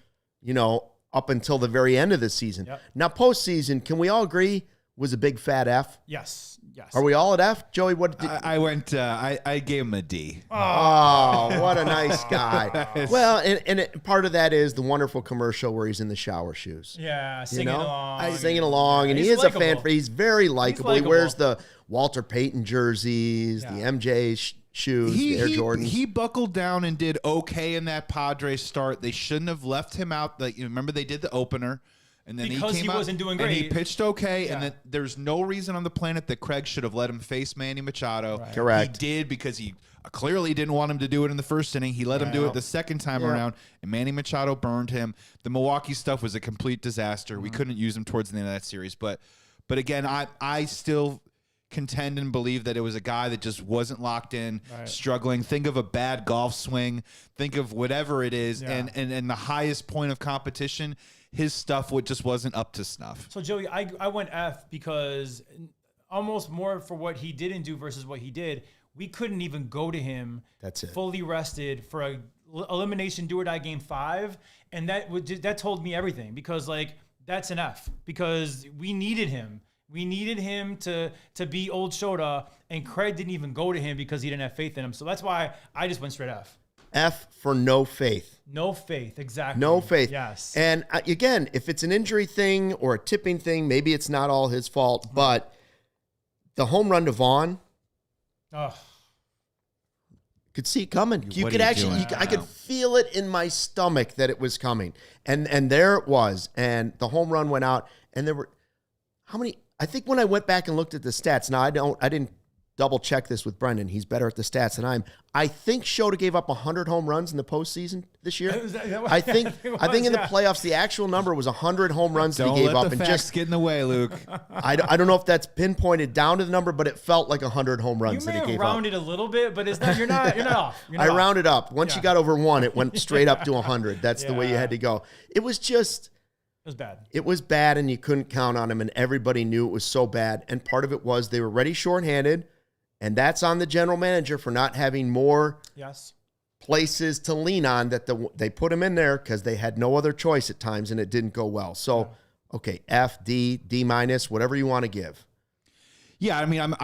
up until the very end of the season. Yep. Now, postseason, can we all agree was a big fat F? Yes. Are we all at F? Joey, what did I went, I gave him a D. Oh, what a nice guy. Well, and part of that is the wonderful commercial where he's in the shower shoes. Yeah, singing along. Singing along, and he is likable. a fan. He's very likable. He wears the Walter Payton jerseys, the MJ shoes, the Air Jordans. He buckled down and did okay in that Padres start. They shouldn't have left him out. Remember they did the opener. And then because he wasn't doing great. And he pitched okay, and then there's no reason on the planet that Craig should have let him face Manny Machado. Right. Correct. He did because he clearly didn't want him to do it in the first inning. He let him do it the second time around, and Manny Machado burned him. The Milwaukee stuff was a complete disaster. We couldn't use him towards the end of that series. But again, I still contend and believe that it was a guy that just wasn't locked in, struggling. Think of a bad golf swing. Think of whatever it is, and the highest point of competition, his stuff just wasn't up to snuff. So, Joey, I went F because almost more for what he didn't do versus what he did. We couldn't even go to him fully rested for a elimination do-or-die game 5, and that told me everything because, that's an F because we needed him. We needed him to be old Shota, and Craig didn't even go to him because he didn't have faith in him. So that's why I just went straight F. F for no faith. No faith, exactly. No faith. Yes. And again, if it's an injury thing or a tipping thing, maybe it's not all his fault, but the home run to Vaughn, could see it coming. I could feel it in my stomach that it was coming. And there it was. And the home run went out, and there were how many? I think when I went back and looked at the stats, now I didn't double check this with Brendan. He's better at the stats than I am. I think Shota gave up 100 home runs in the postseason this year. I think in the playoffs, the actual number was 100 home runs that he gave up. Don't let the facts get in the way, Luke. I don't know if that's pinpointed down to the number, but it felt like 100 home runs that he gave up. You may have rounded a little bit, but you're not off. I rounded up. Once you got over 1, it went straight up to 100. That's the way you had to go. It was just... It was bad. It was bad, and you couldn't count on him, and everybody knew it was so bad. And part of it was they were already shorthanded, and that's on the general manager for not having more places to lean on that they put him in there because they had no other choice at times, and it didn't go well. So, okay, F, D, D minus, whatever you want to give. Yeah, I mean,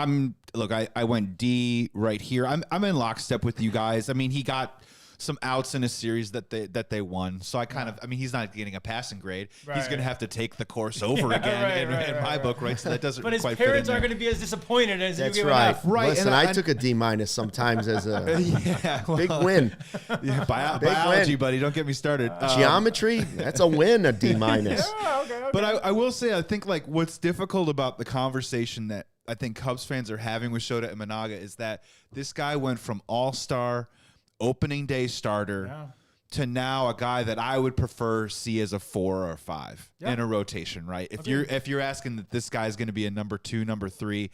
I went D right here. I'm in lockstep with you guys. I mean, he got some outs in a series that they won. So he's not getting a passing grade. He's going to have to take the course over again in my book, right? So that doesn't quite fit in there. But his parents aren't going to be as disappointed as That's you give right. F. Right. Listen, I took a D minus sometimes as a big win. Yeah, biology, buddy. Don't get me started. Geometry, that's a win, a D minus. Okay. But I will say, I think what's difficult about the conversation that I think Cubs fans are having with Shota Imanaga is that this guy went from all-star opening day starter to now a guy that I would prefer see as a 4 or 5 in a rotation, right? If you're asking that this guy is going to be a number 2, number 3,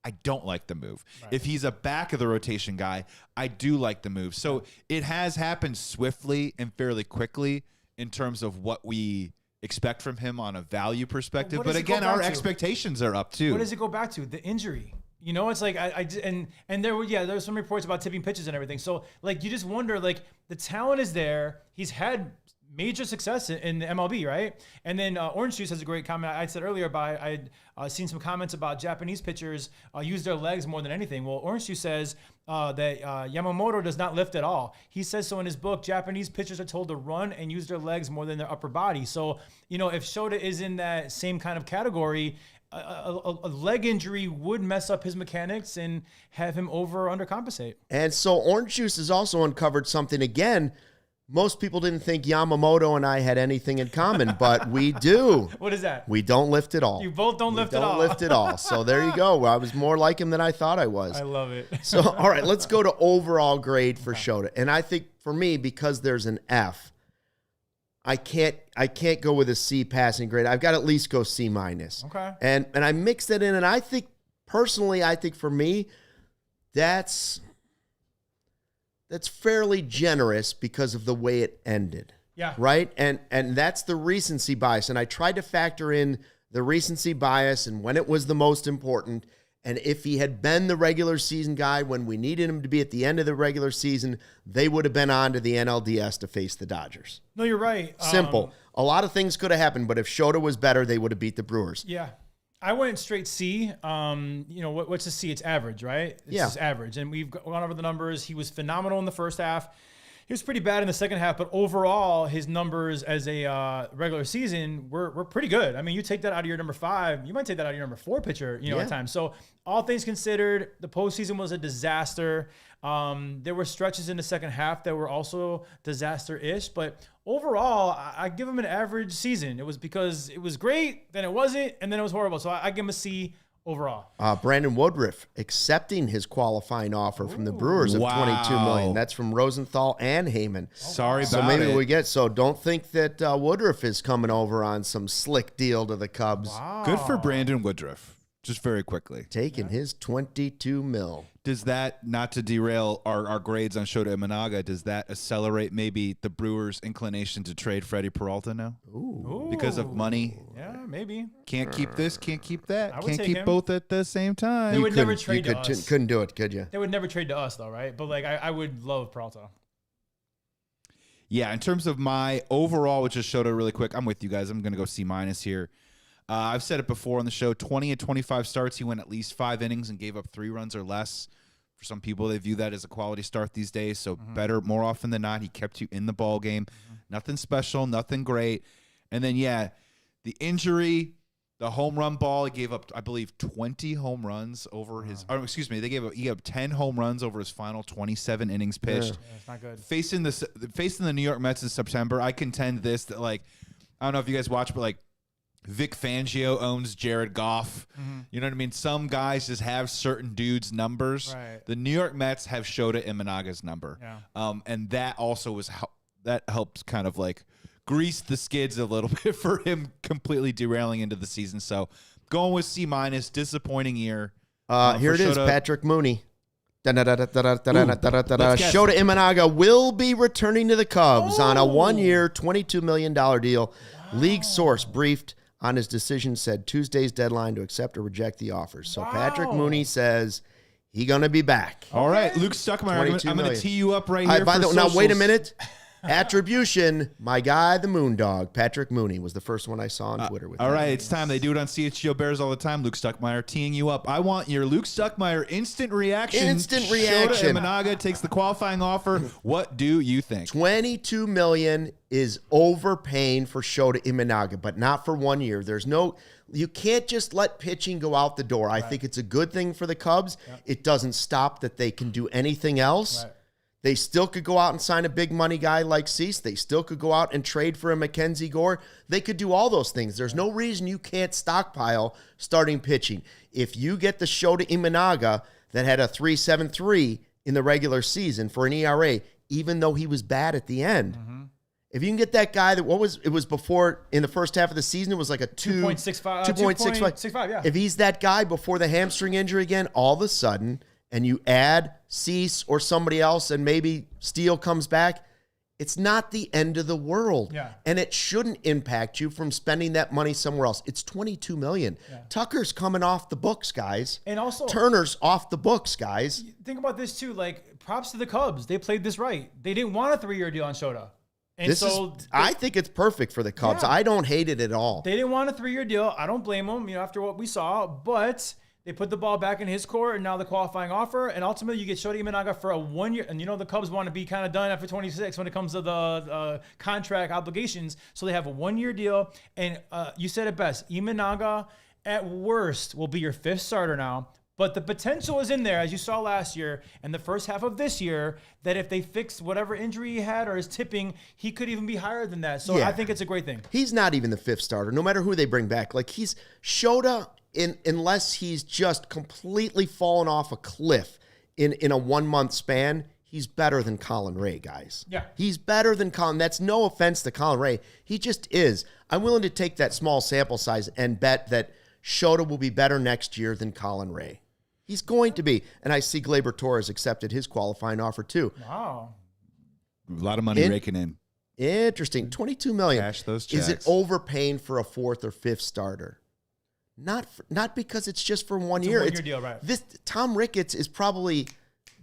I don't like the move. Right. If he's a back of the rotation guy, I do like the move. So it has happened swiftly and fairly quickly in terms of what we expect from him on a value perspective. But again, our expectations are up too. What does it go back to? The injury. You know, it's like and there was some reports about tipping pitches and everything. So like you just wonder, like the talent is there. He's had major success in the MLB, right? And then Orange Juice has a great comment. I said earlier about I'd seen some comments about Japanese pitchers use their legs more than anything. Well, Orange Juice says that Yamamoto does not lift at all. He says so in his book. Japanese pitchers are told to run and use their legs more than their upper body. So you know, if Shota is in that same kind of category, a leg injury would mess up his mechanics and have him over or undercompensate. And so Orange Juice has also uncovered something again. Most people didn't think Yamamoto and I had anything in common, but we do. What is that? We don't lift at all. You both don't lift at all. Don't lift at all. So there you go. I was more like him than I thought I was. I love it. So, all right, let's go to overall grade for Shota. And I think for me, because there's an F, I can't go with a C passing grade. I've got to at least go C minus. Okay. And I mix that in, and I think personally, for me, that's fairly generous because of the way it ended. Yeah. Right? And that's the recency bias. And I tried to factor in the recency bias and when it was the most important. And if he had been the regular season guy when we needed him to be at the end of the regular season, they would have been on to the NLDS to face the Dodgers. No, you're right. Simple. A lot of things could have happened, but if Shota was better, they would have beat the Brewers. Yeah. I went straight C. You know, what's a C? It's average, right? It's just average. And we've gone over the numbers. He was phenomenal in the first half. He was pretty bad in the second half, but overall, his numbers as a regular season were pretty good. I mean, you take that out of your number 5, you might take that out of your number 4 pitcher, at times. So all things considered, the postseason was a disaster. There were stretches in the second half that were also disaster-ish, but overall, I give him an average season. It was because it was great, then it wasn't, and then it was horrible. So I give him a C overall. Brandon Woodruff accepting his qualifying offer from the Brewers of $22 million. That's from Rosenthal and Heyman. Sorry about it. So maybe we get, so don't think that Woodruff is coming over on some slick deal to the Cubs. Wow. Good for Brandon Woodruff. Just very quickly. Taking his $22 million. Does that, not to derail our grades on Shota Imanaga, does that accelerate maybe the Brewers' inclination to trade Freddie Peralta now? Ooh. Because of money? Yeah, maybe. Can't keep this, can't keep that. would Can't take keep him. both at the same time. They would never trade to us. Couldn't do it, could you? They would never trade to us, though, right? But, like, I would love Peralta. Yeah, in terms of my overall, which is Shota really quick, I'm with you guys. I'm going to go C minus here. I've said it before on the show, 20 and 25 starts. He went at least 5 innings and gave up 3 runs or less. For some people, they view that as a quality start these days. So better, more often than not, he kept you in the ball game. Nothing special, nothing great. And then, the injury, the home run ball, he gave up, I believe, 20 home runs over his. Oh, excuse me, he gave up 10 home runs over his final 27 innings pitched. Yeah, it's not good. Facing the New York Mets in September, I contend this that, like, I don't know if you guys watch, but like, Vic Fangio owns Jared Goff. You know what I mean? Some guys just have certain dudes' numbers. Right. The New York Mets have Shota Imanaga's number. Yeah. And that also that helps kind of like grease the skids a little bit for him completely derailing into the season. So going with C minus, disappointing year. Here it is, Shota. Patrick Mooney. Let's guess. Shota Imanaga will be returning to the Cubs on a 1-year, $22 million deal. League source briefed on his decision said Tuesday's deadline to accept or reject the offers. So Patrick Mooney says he's going to be back. All right, Luke Stuckmeyer, I'm going to tee you up right here. Now, wait a minute. Attribution, my guy, the Moondog, Patrick Mooney, was the first one I saw on Twitter. With all right, it's time. They do it on CHGO Bears all the time. Luke Stuckmeyer teeing you up. I want your Luke Stuckmeyer instant reaction. Shota Imanaga takes the qualifying offer. What do you think? $22 million is overpaying for Shota Imanaga, but not for 1 year. You can't just let pitching go out the door. I think it's a good thing for the Cubs. It doesn't stop that they can do anything else. Right. They still could go out and sign a big money guy like Cease. They still could go out and trade for a Mackenzie Gore. They could do all those things. There's no reason you can't stockpile starting pitching. If you get the Shota Imanaga that had a 3.73 in the regular season for an ERA, even though he was bad at the end, if you can get that guy that it was before in the first half of the season, it was like a 2.65. 2.65. Yeah. If he's that guy before the hamstring injury again, all of a sudden, and you add Cease or somebody else, and maybe Steele comes back, It's not the end of the world. Yeah. And it shouldn't impact you from spending that money somewhere else. It's $22 million. Yeah. Tucker's coming off the books, guys. And also Turner's off the books, guys. Think about this too. Like, props to the Cubs. They played this right. They didn't want a 3-year deal on Shota. And I think it's perfect for the Cubs. Yeah. I don't hate it at all. They didn't want a 3-year deal. I don't blame them, after what we saw, but they put the ball back in his court, and now the qualifying offer, and ultimately you get Shota Imanaga for a 1 year. And the Cubs want to be kind of done after 26 when it comes to the contract obligations. So they have a 1-year deal, and you said it best. Imanaga, at worst, will be your 5th starter now. But the potential is in there, as you saw last year and the first half of this year, that if they fix whatever injury he had or his tipping, he could even be higher than that. So I think it's a great thing. He's not even the 5th starter, no matter who they bring back. Like, he's Shota, unless he's just completely fallen off a cliff in a 1-month span, he's better than Colin Ray, guys. Yeah. He's better than Colin. That's no offense to Colin Ray. He just is. I'm willing to take that small sample size and bet that Shota will be better next year than Colin Ray. He's going to be. And I see Gleyber Torres accepted his qualifying offer too. Wow. A lot of money raking in. Interesting. $22 million. Cash those checks. Is it overpaying for a 4th or 5th starter? Not because it's just for 1 year. It's a 1-year deal, right? Tom Ricketts is probably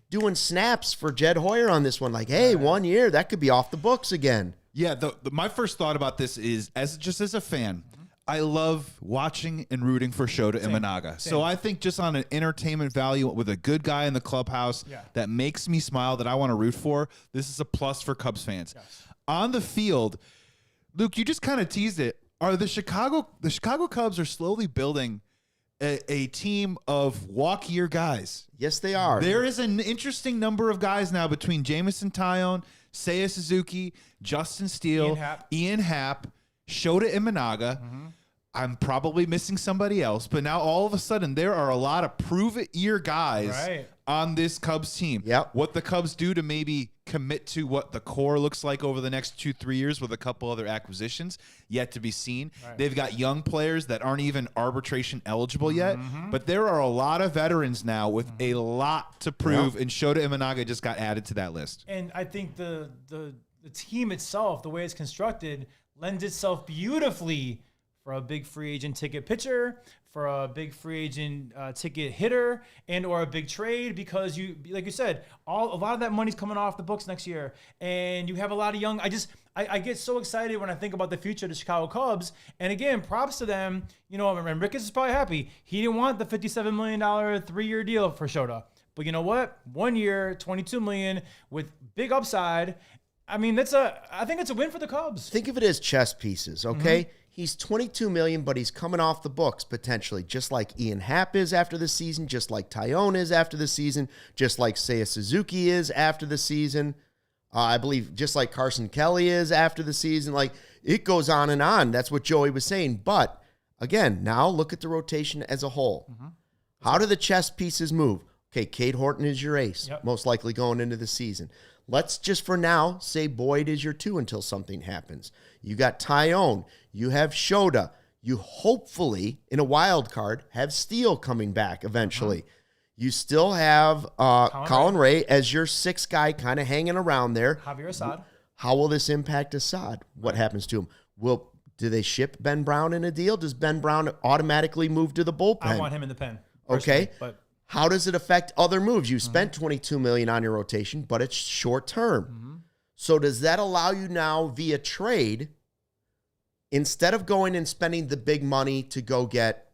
doing snaps for Jed Hoyer on this one. Like, hey, 1 year, that could be off the books again. Yeah, my first thought about this is, as a fan, I love watching and rooting for Shota Imanaga. So I think just on an entertainment value with a good guy in the clubhouse that makes me smile, that I want to root for, this is a plus for Cubs fans. Yes. On the field, Luke, you just kind of teased it. The Chicago Cubs are slowly building a team of walk-year guys. Yes, they are. There is an interesting number of guys now between Jameson Taillon, Seiya Suzuki, Justin Steele, Ian Happ, Shota Imanaga. Mm-hmm. I'm probably missing somebody else, but now all of a sudden there are a lot of prove-it-year guys on this Cubs team. Yep. What the Cubs do to maybe commit to what the core looks like over the next 2-3 years with a couple other acquisitions, yet to be seen. Right. They've got young players that aren't even arbitration eligible yet, but there are a lot of veterans now with a lot to prove, and Shota Imanaga just got added to that list. And I think the team itself, the way it's constructed, lends itself beautifully for a big free agent ticket pitcher, for a big free agent ticket hitter, and or a big trade, because you, like you said, a lot of that money's coming off the books next year, and you have a lot of young. I get so excited when I think about the future of the Chicago Cubs, and again, props to them. And Ricketts is probably happy. He didn't want the $57 million 3-year deal for Shota, but you know what? 1 year, $22 million with big upside. I mean, I think it's a win for the Cubs. Think of it as chess pieces, okay? Mm-hmm. He's $22 million, but he's coming off the books potentially, just like Ian Happ is after the season, just like Taillon is after the season, just like Seiya Suzuki is after the season. I believe just like Carson Kelly is after the season. Like, it goes on and on. That's what Joey was saying. But again, now look at the rotation as a whole. Mm-hmm. How do the chess pieces move? Okay, Cade Horton is your ace, most likely going into the season. Let's just for now say Boyd is your 2 until something happens. You got Taillon. You have Shota. You hopefully, in a wild card, have Steele coming back eventually. You still have Colin Ray as your 6th guy kind of hanging around there. Javier Assad. How will this impact Assad? What happens to him? Do they ship Ben Brown in a deal? Does Ben Brown automatically move to the bullpen? I want him in the pen. Okay. But how does it affect other moves? You spent $22 million on your rotation, but it's short term. Mm-hmm. So does that allow you now via trade, instead of going and spending the big money to go get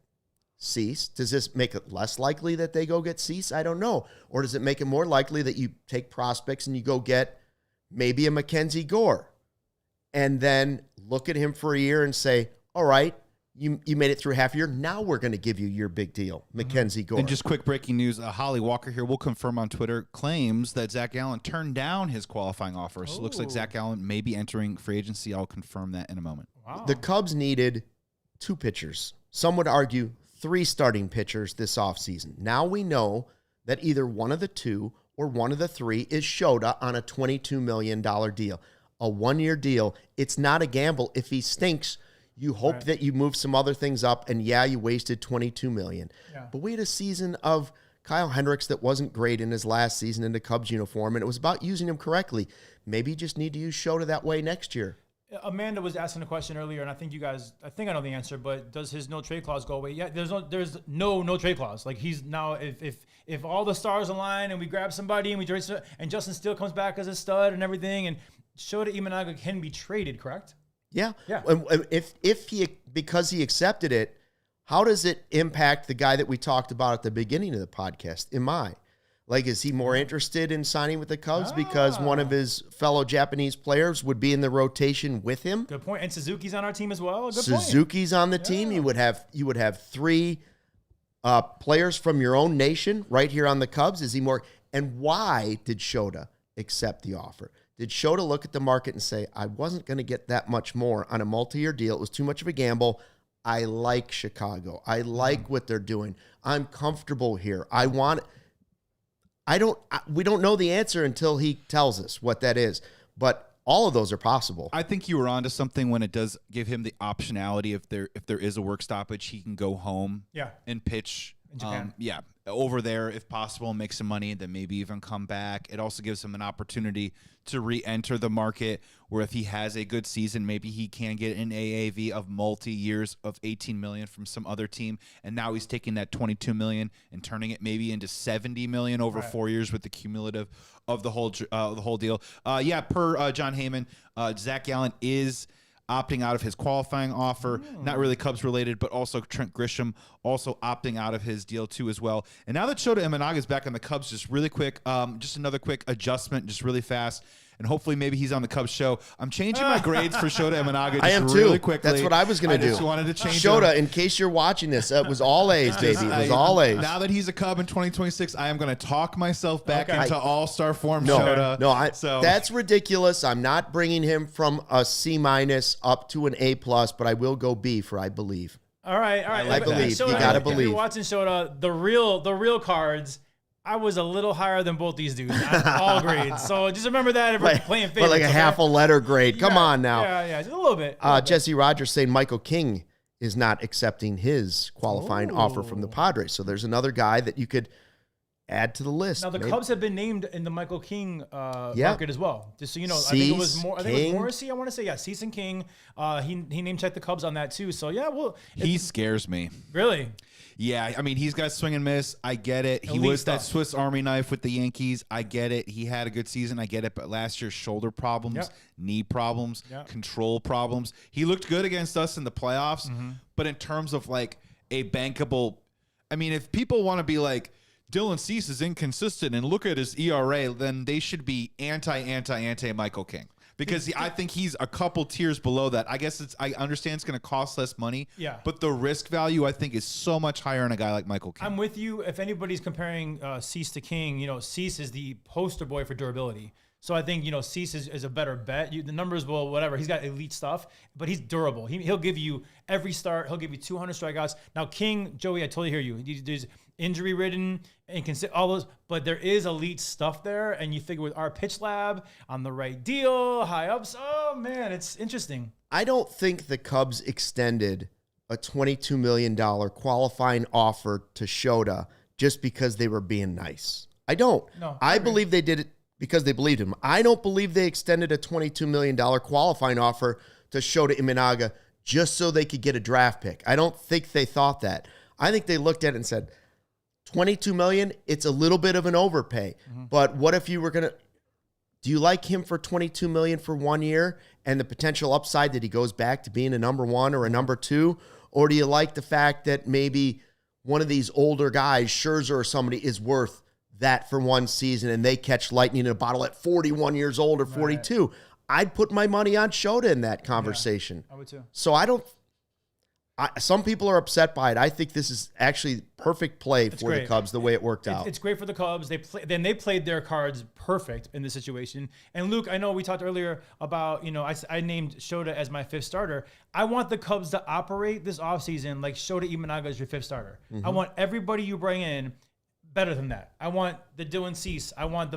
Cease, does this make it less likely that they go get Cease? I don't know. Or does it make it more likely that you take prospects and you go get maybe a Mackenzie Gore and then look at him for a year and say, all right, you made it through half a year. Now we're going to give you your big deal, Mackenzie Gore. And just quick breaking news, Holly Walker here, will confirm on Twitter, claims that Zach Allen turned down his qualifying offer. So it looks like Zach Allen may be entering free agency. I'll confirm that in a moment. Wow. The Cubs needed 2 pitchers. Some would argue 3 starting pitchers this offseason. Now we know that either one of the 2 or one of the 3 is Shota on a $22 million deal. A 1-year deal. It's not a gamble. If he stinks, you hope that you move some other things up, and you wasted $22 million. Yeah. But we had a season of Kyle Hendricks that wasn't great in his last season in the Cubs uniform, and it was about using him correctly. Maybe you just need to use Shota that way next year. Amanda was asking a question earlier, and I think I know the answer, but does his no trade clause go away? Yeah, there's no trade clause. Like, he's now, if all the stars align and we grab somebody and we trade, and Justin still comes back as a stud and everything, and Shota Imanaga can be traded, correct? Yeah. Yeah. And because he accepted it, how does it impact the guy that we talked about at the beginning of the podcast, Imai? Like, is he more interested in signing with the Cubs because one of his fellow Japanese players would be in the rotation with him? Good point. And Suzuki's on our team as well. Good Suzuki's on the team. You would have 3 players from your own nation right here on the Cubs. Is he more? And why did Shota accept the offer? Did Shota look at the market and say, I wasn't going to get that much more on a multi-year deal? It was too much of a gamble. I like Chicago. I like what they're doing. I'm comfortable here. We don't know the answer until he tells us what that is, but all of those are possible. I think you were onto something when it does give him the optionality. If there is a work stoppage, he can go home and pitch in Japan. Over there if possible, make some money, then maybe even come back. It also gives him an opportunity to re-enter the market, where if he has a good season, maybe he can get an AAV of multi-years of $18 million from some other team, and now he's taking that $22 million and turning it maybe into $70 million over 4 years with the cumulative of the whole deal. Per John Heyman, Zach Gallen is opting out of his qualifying offer. Not really Cubs related, but also Trent Grisham also opting out of his deal too as well. And now that Shota Imanaga is back on the Cubs, just really quick, just another quick adjustment, just really fast. And hopefully maybe he's on the Cubs show. I'm changing my grades for Shota Imanaga just I am really too. quickly. That's what I was going to do. I just wanted to change Shota, him. in case you're watching this, it was all A's, baby. It was all A's. Now that he's a Cub in 2026, I am going to talk myself back into all-star form, Shota. No, that's ridiculous. I'm not bringing him from a C- up to an A+, but I will go B for I believe. All right. I believe. Shota, you got to believe. If you're watching Shota, the real cards, I was a little higher than both these dudes on all grades. So just remember that if we're playing favorites. But like a half a letter grade. Come on now. Yeah, just a little bit. Jesse Rogers saying Michael King is not accepting his qualifying offer from the Padres. So there's another guy that you could add to the list. Now, the Cubs have been named in the Michael King market as well. Just so you know, I think it was Morrissey, I want to say. Yeah, Cease and King. He name-checked the Cubs on that too. So, yeah, well. He scares me. Really? Yeah, I mean, he's got swing and miss. I get it. He was that Swiss Army knife with the Yankees. I get it. He had a good season. I get it. But last year, shoulder problems, knee problems, control problems. He looked good against us in the playoffs. But in terms of like a bankable, I mean, if people want to be like, Dylan Cease is inconsistent and look at his ERA, then they should be anti Michael King. Because I think he's a couple tiers below that. I guess I understand it's going to cost less money. Yeah. But the risk value, I think, is so much higher in a guy like Michael King. I'm with you. If anybody's comparing Cease to King, Cease is the poster boy for durability. So I think, Cease is a better bet. The numbers will, whatever. He's got elite stuff, but he's durable. He'll give you every start. He'll give you 200 strikeouts. Now, King, Joey, I totally hear you. There's injury-ridden and all those, but there is elite stuff there. And you figure with our pitch lab on the right deal, high ups, oh, man, it's interesting. I don't think the Cubs extended a $22 million qualifying offer to Shota just because they were being nice. I don't. No, I believe they did it because they believed him. I don't believe they extended a $22 million qualifying offer to Shota Imanaga just so they could get a draft pick. I don't think they thought that. I think they looked at it and said, $22 million, it's a little bit of an overpay. But what if you were going to, do you like him for $22 million for 1 year and the potential upside that he goes back to being a number 1 or a number 2? Or do you like the fact that maybe one of these older guys, Scherzer or somebody, is worth that for one season and they catch lightning in a bottle at 41 years old or 42? Right. I'd put my money on Shota in that conversation. I would too. So some people are upset by it. I think this is actually perfect play for the Cubs, the way it worked out. It's great for the Cubs. They played their cards perfect in this situation. And Luke, I know we talked earlier about, I named Shota as my 5th starter. I want the Cubs to operate this offseason like Shota Imanaga is your 5th starter. I want everybody you bring in better than that. I want the Dylan Cease. I want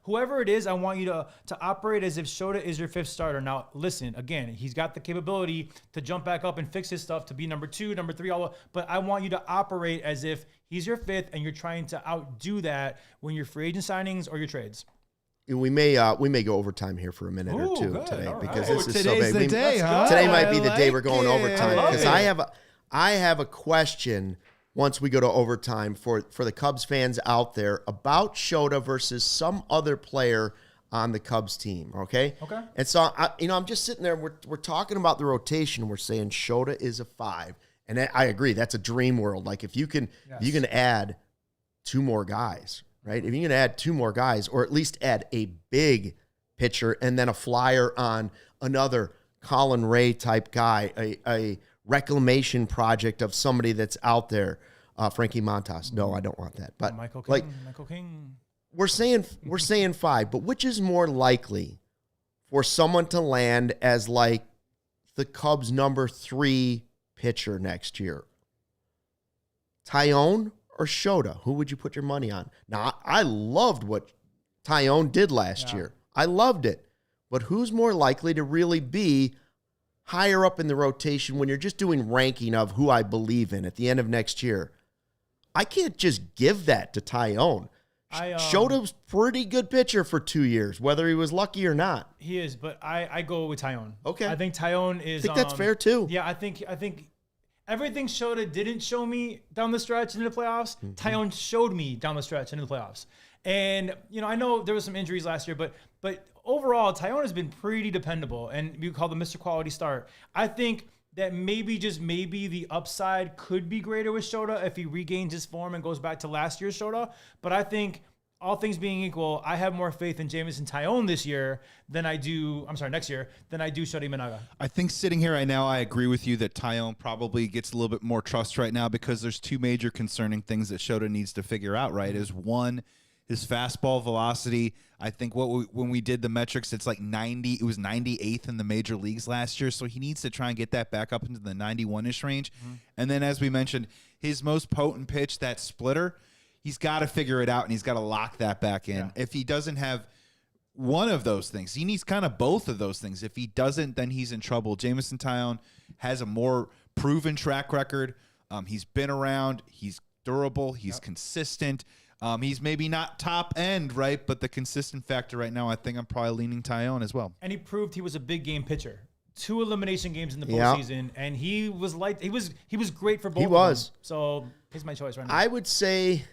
whoever it is, I want you to operate as if Shota is your 5th starter. Now, listen, again, he's got the capability to jump back up and fix his stuff to be number 2, number 3, but I want you to operate as if he's your 5th and you're trying to outdo that when you're free agent signings or your trades. We may go overtime here for a minute or two today because this is today's so big. The day, huh? Today might be the day we're going overtime because it. I have a question once we go to overtime for the Cubs fans out there about Shota versus some other player on the Cubs team. Okay. And so I'm just sitting there. We're talking about the rotation. We're saying Shota is a 5, and I agree. That's a dream world. Like if you can add 2 more guys. Right? If you can add 2 more guys, or at least add a big pitcher and then a flyer on another Colin Ray type guy, a reclamation project of somebody that's out there, Frankie Montas. No, I don't want that. But Michael King. We're saying 5, but which is more likely for someone to land as like the Cubs' number 3 pitcher next year? Taillon or Shota? Who would you put your money on? Now, I loved what Taillon did last year. I loved it. But who's more likely to really be higher up in the rotation when you're just doing ranking of who I believe in at the end of next year? I can't just give that to Taillon. Shota's pretty good pitcher for 2 years, whether he was lucky or not. He is, but I go with Taillon. Okay. I think Taillon is... I think that's fair, too. Yeah, I think everything Shota didn't show me down the stretch into the playoffs, Taillon showed me down the stretch into the playoffs. And, I know there was some injuries last year, but overall, Taillon has been pretty dependable, and we call the Mr. Quality Start. I think that maybe, just maybe, the upside could be greater with Shota if he regains his form and goes back to last year's Shota. But I think, all things being equal, I have more faith in Jameson Taillon next year than I do Shota Imanaga. I think sitting here right now, I agree with you that Taillon probably gets a little bit more trust right now because there's 2 major concerning things that Shota needs to figure out, right? Is one, his fastball velocity. I think when we did the metrics, it's like 90. It was 98th in the major leagues last year, so he needs to try and get that back up into the 91-ish range. And then, as we mentioned, his most potent pitch, that splitter, he's got to figure it out, and he's got to lock that back in. Yeah. If he doesn't have one of those things, he needs kind of both of those things. If he doesn't, then he's in trouble. Jameson Taillon has a more proven track record. He's been around. He's durable. He's consistent. He's maybe not top end, right? But the consistent factor right now, I think I'm probably leaning Taillon as well. And he proved he was a big game pitcher. 2 elimination games in the postseason, and he was great for both. He was. So he's my choice right now. I would say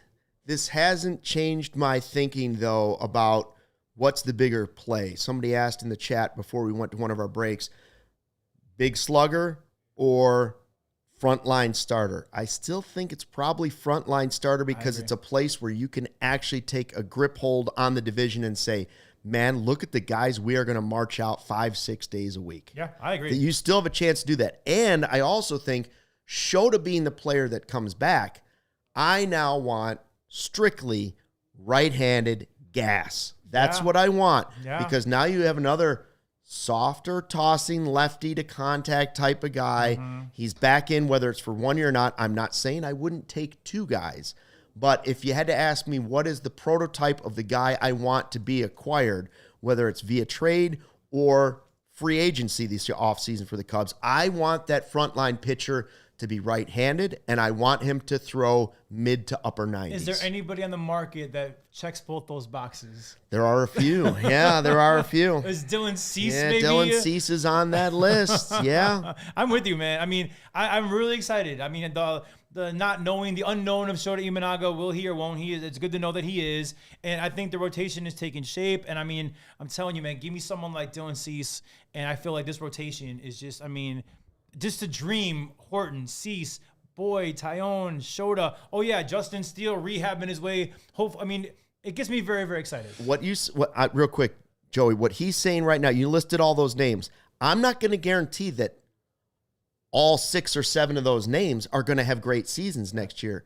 this hasn't changed my thinking though about what's the bigger play. Somebody asked in the chat before we went to one of our breaks, big slugger or frontline starter. I still think it's probably frontline starter because it's a place where you can actually take a grip hold on the division and say, man, look at the guys we are going to march out 5-6 days a week. Yeah, I agree. You still have a chance to do that. And I also think Shota being the player that comes back, I now want strictly right-handed gas. That's what I want because now you have another softer tossing lefty to contact type of guy. He's back in, whether it's for 1 year or not. I'm not saying I wouldn't take 2 guys, but if you had to ask me what is the prototype of the guy I want to be acquired, whether it's via trade or free agency this offseason for the Cubs, I want that frontline pitcher to be right-handed, and I want him to throw mid to upper 90s. Is there anybody on the market that checks both those boxes? There are a few. Yeah, there are a few. Is Dylan Cease maybe? Dylan Cease is on that list. Yeah. I'm with you, man. I mean, I'm really excited. I mean, the not knowing, the unknown of Shota Imanaga, will he or won't he? It's good to know that he is. And I think the rotation is taking shape. And I mean, I'm telling you, man, give me someone like Dylan Cease, and I feel like this rotation is just a dream. Horton, Cease, Boyd, Taillon, Shota. Oh yeah, Justin Steele rehabbing his way. It gets me very, very excited. Real quick, Joey, what he's saying right now, you listed all those names. I'm not going to guarantee that all 6 or 7 of those names are going to have great seasons next year.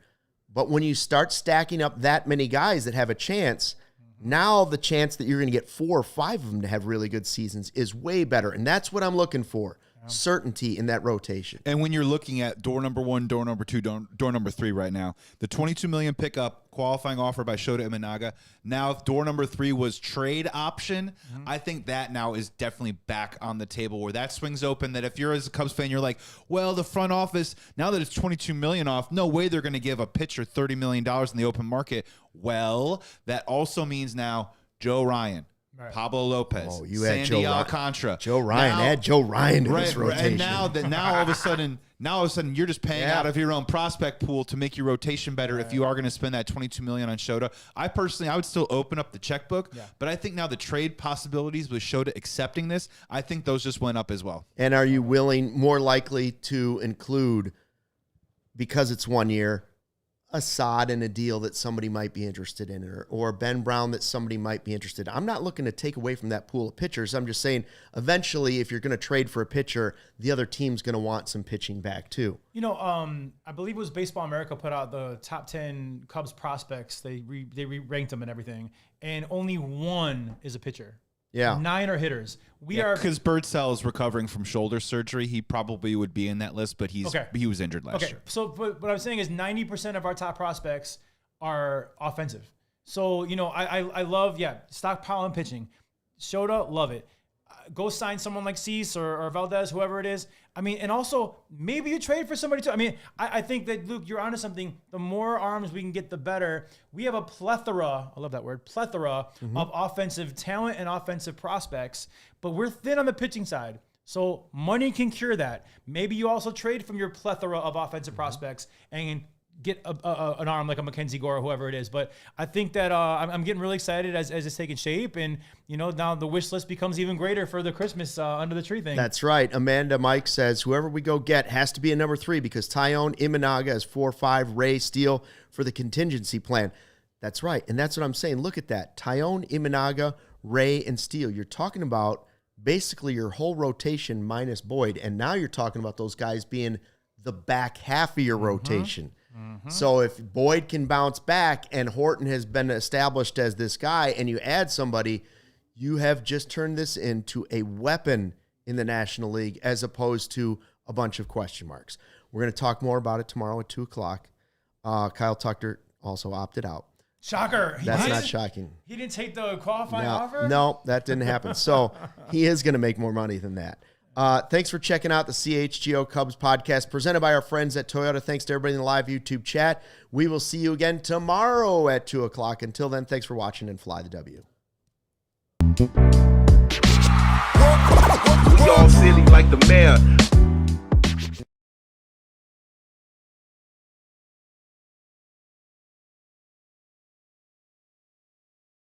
But when you start stacking up that many guys that have a chance, now the chance that you're going to get 4 or 5 of them to have really good seasons is way better. And that's what I'm looking for. certainty in that rotation. And when you're looking at door number 1, door number 2, door number 3 right now, the $22 million pickup qualifying offer by Shota Imanaga. Now, if door number 3 was trade option, I think that now is definitely back on the table where that swings open. That if you're as a Cubs fan, you're like, well, the front office, now that it's $22 million off, no way they're going to give a pitcher $30 million in the open market. Well, that also means now Joe Ryan. Right. Pablo Lopez, Sandy Alcantara. Joe Ryan, add Joe Ryan to this rotation. And now all of a sudden, you're just paying out of your own prospect pool to make your rotation better. If you are going to spend that $22 million on Shota, I would still open up the checkbook. Yeah. But I think now the trade possibilities with Shota accepting this, I think those just went up as well. And are you more likely to include, because it's 1 year, Assad in a deal that somebody might be interested in, or Ben Brown that somebody might be interested in? I'm not looking to take away from that pool of pitchers. I'm just saying eventually if you're going to trade for a pitcher, the other team's going to want some pitching back too. I believe it was Baseball America put out the top 10 Cubs prospects. They re-ranked them and everything, and only 1 is a pitcher. Yeah. 9 are hitters. Because Birdsell is recovering from shoulder surgery. He probably would be in that list, but he was injured last year. So what I'm saying is 90% of our top prospects are offensive. So, I love, stockpiling pitching. Shota, love it. Go sign someone like Cease or Valdez, whoever it is. And also maybe you trade for somebody too. I think that, Luke, you're onto something. The more arms we can get, the better. We have a plethora, I love that word, plethora of offensive talent and offensive prospects, but we're thin on the pitching side. So money can cure that. Maybe you also trade from your plethora of offensive prospects and get an arm like a Mackenzie Gore or whoever it is. But I think that I'm getting really excited as it's taking shape. And, now the wish list becomes even greater for the Christmas under the tree thing. That's right. Amanda Mike says, whoever we go get has to be a number 3 because Tatsuna Imanaga is 4-5, Ray Steele for the contingency plan. That's right. And that's what I'm saying. Look at that. Tatsuna Imanaga, Ray, and Steele. You're talking about basically your whole rotation minus Boyd. And now you're talking about those guys being the back half of your rotation. So if Boyd can bounce back and Horton has been established as this guy and you add somebody, you have just turned this into a weapon in the National League as opposed to a bunch of question marks. We're going to talk more about it tomorrow at 2 o'clock. Kyle Tucker also opted out. Shocker. That's not shocking. He didn't take the qualifying offer? No, that didn't happen. So he is going to make more money than that. Thanks for checking out the CHGO Cubs podcast presented by our friends at Toyota. Thanks to everybody in the live YouTube chat. We will see you again tomorrow at 2 o'clock. Until then, thanks for watching and fly the W. We all silly like the mayor.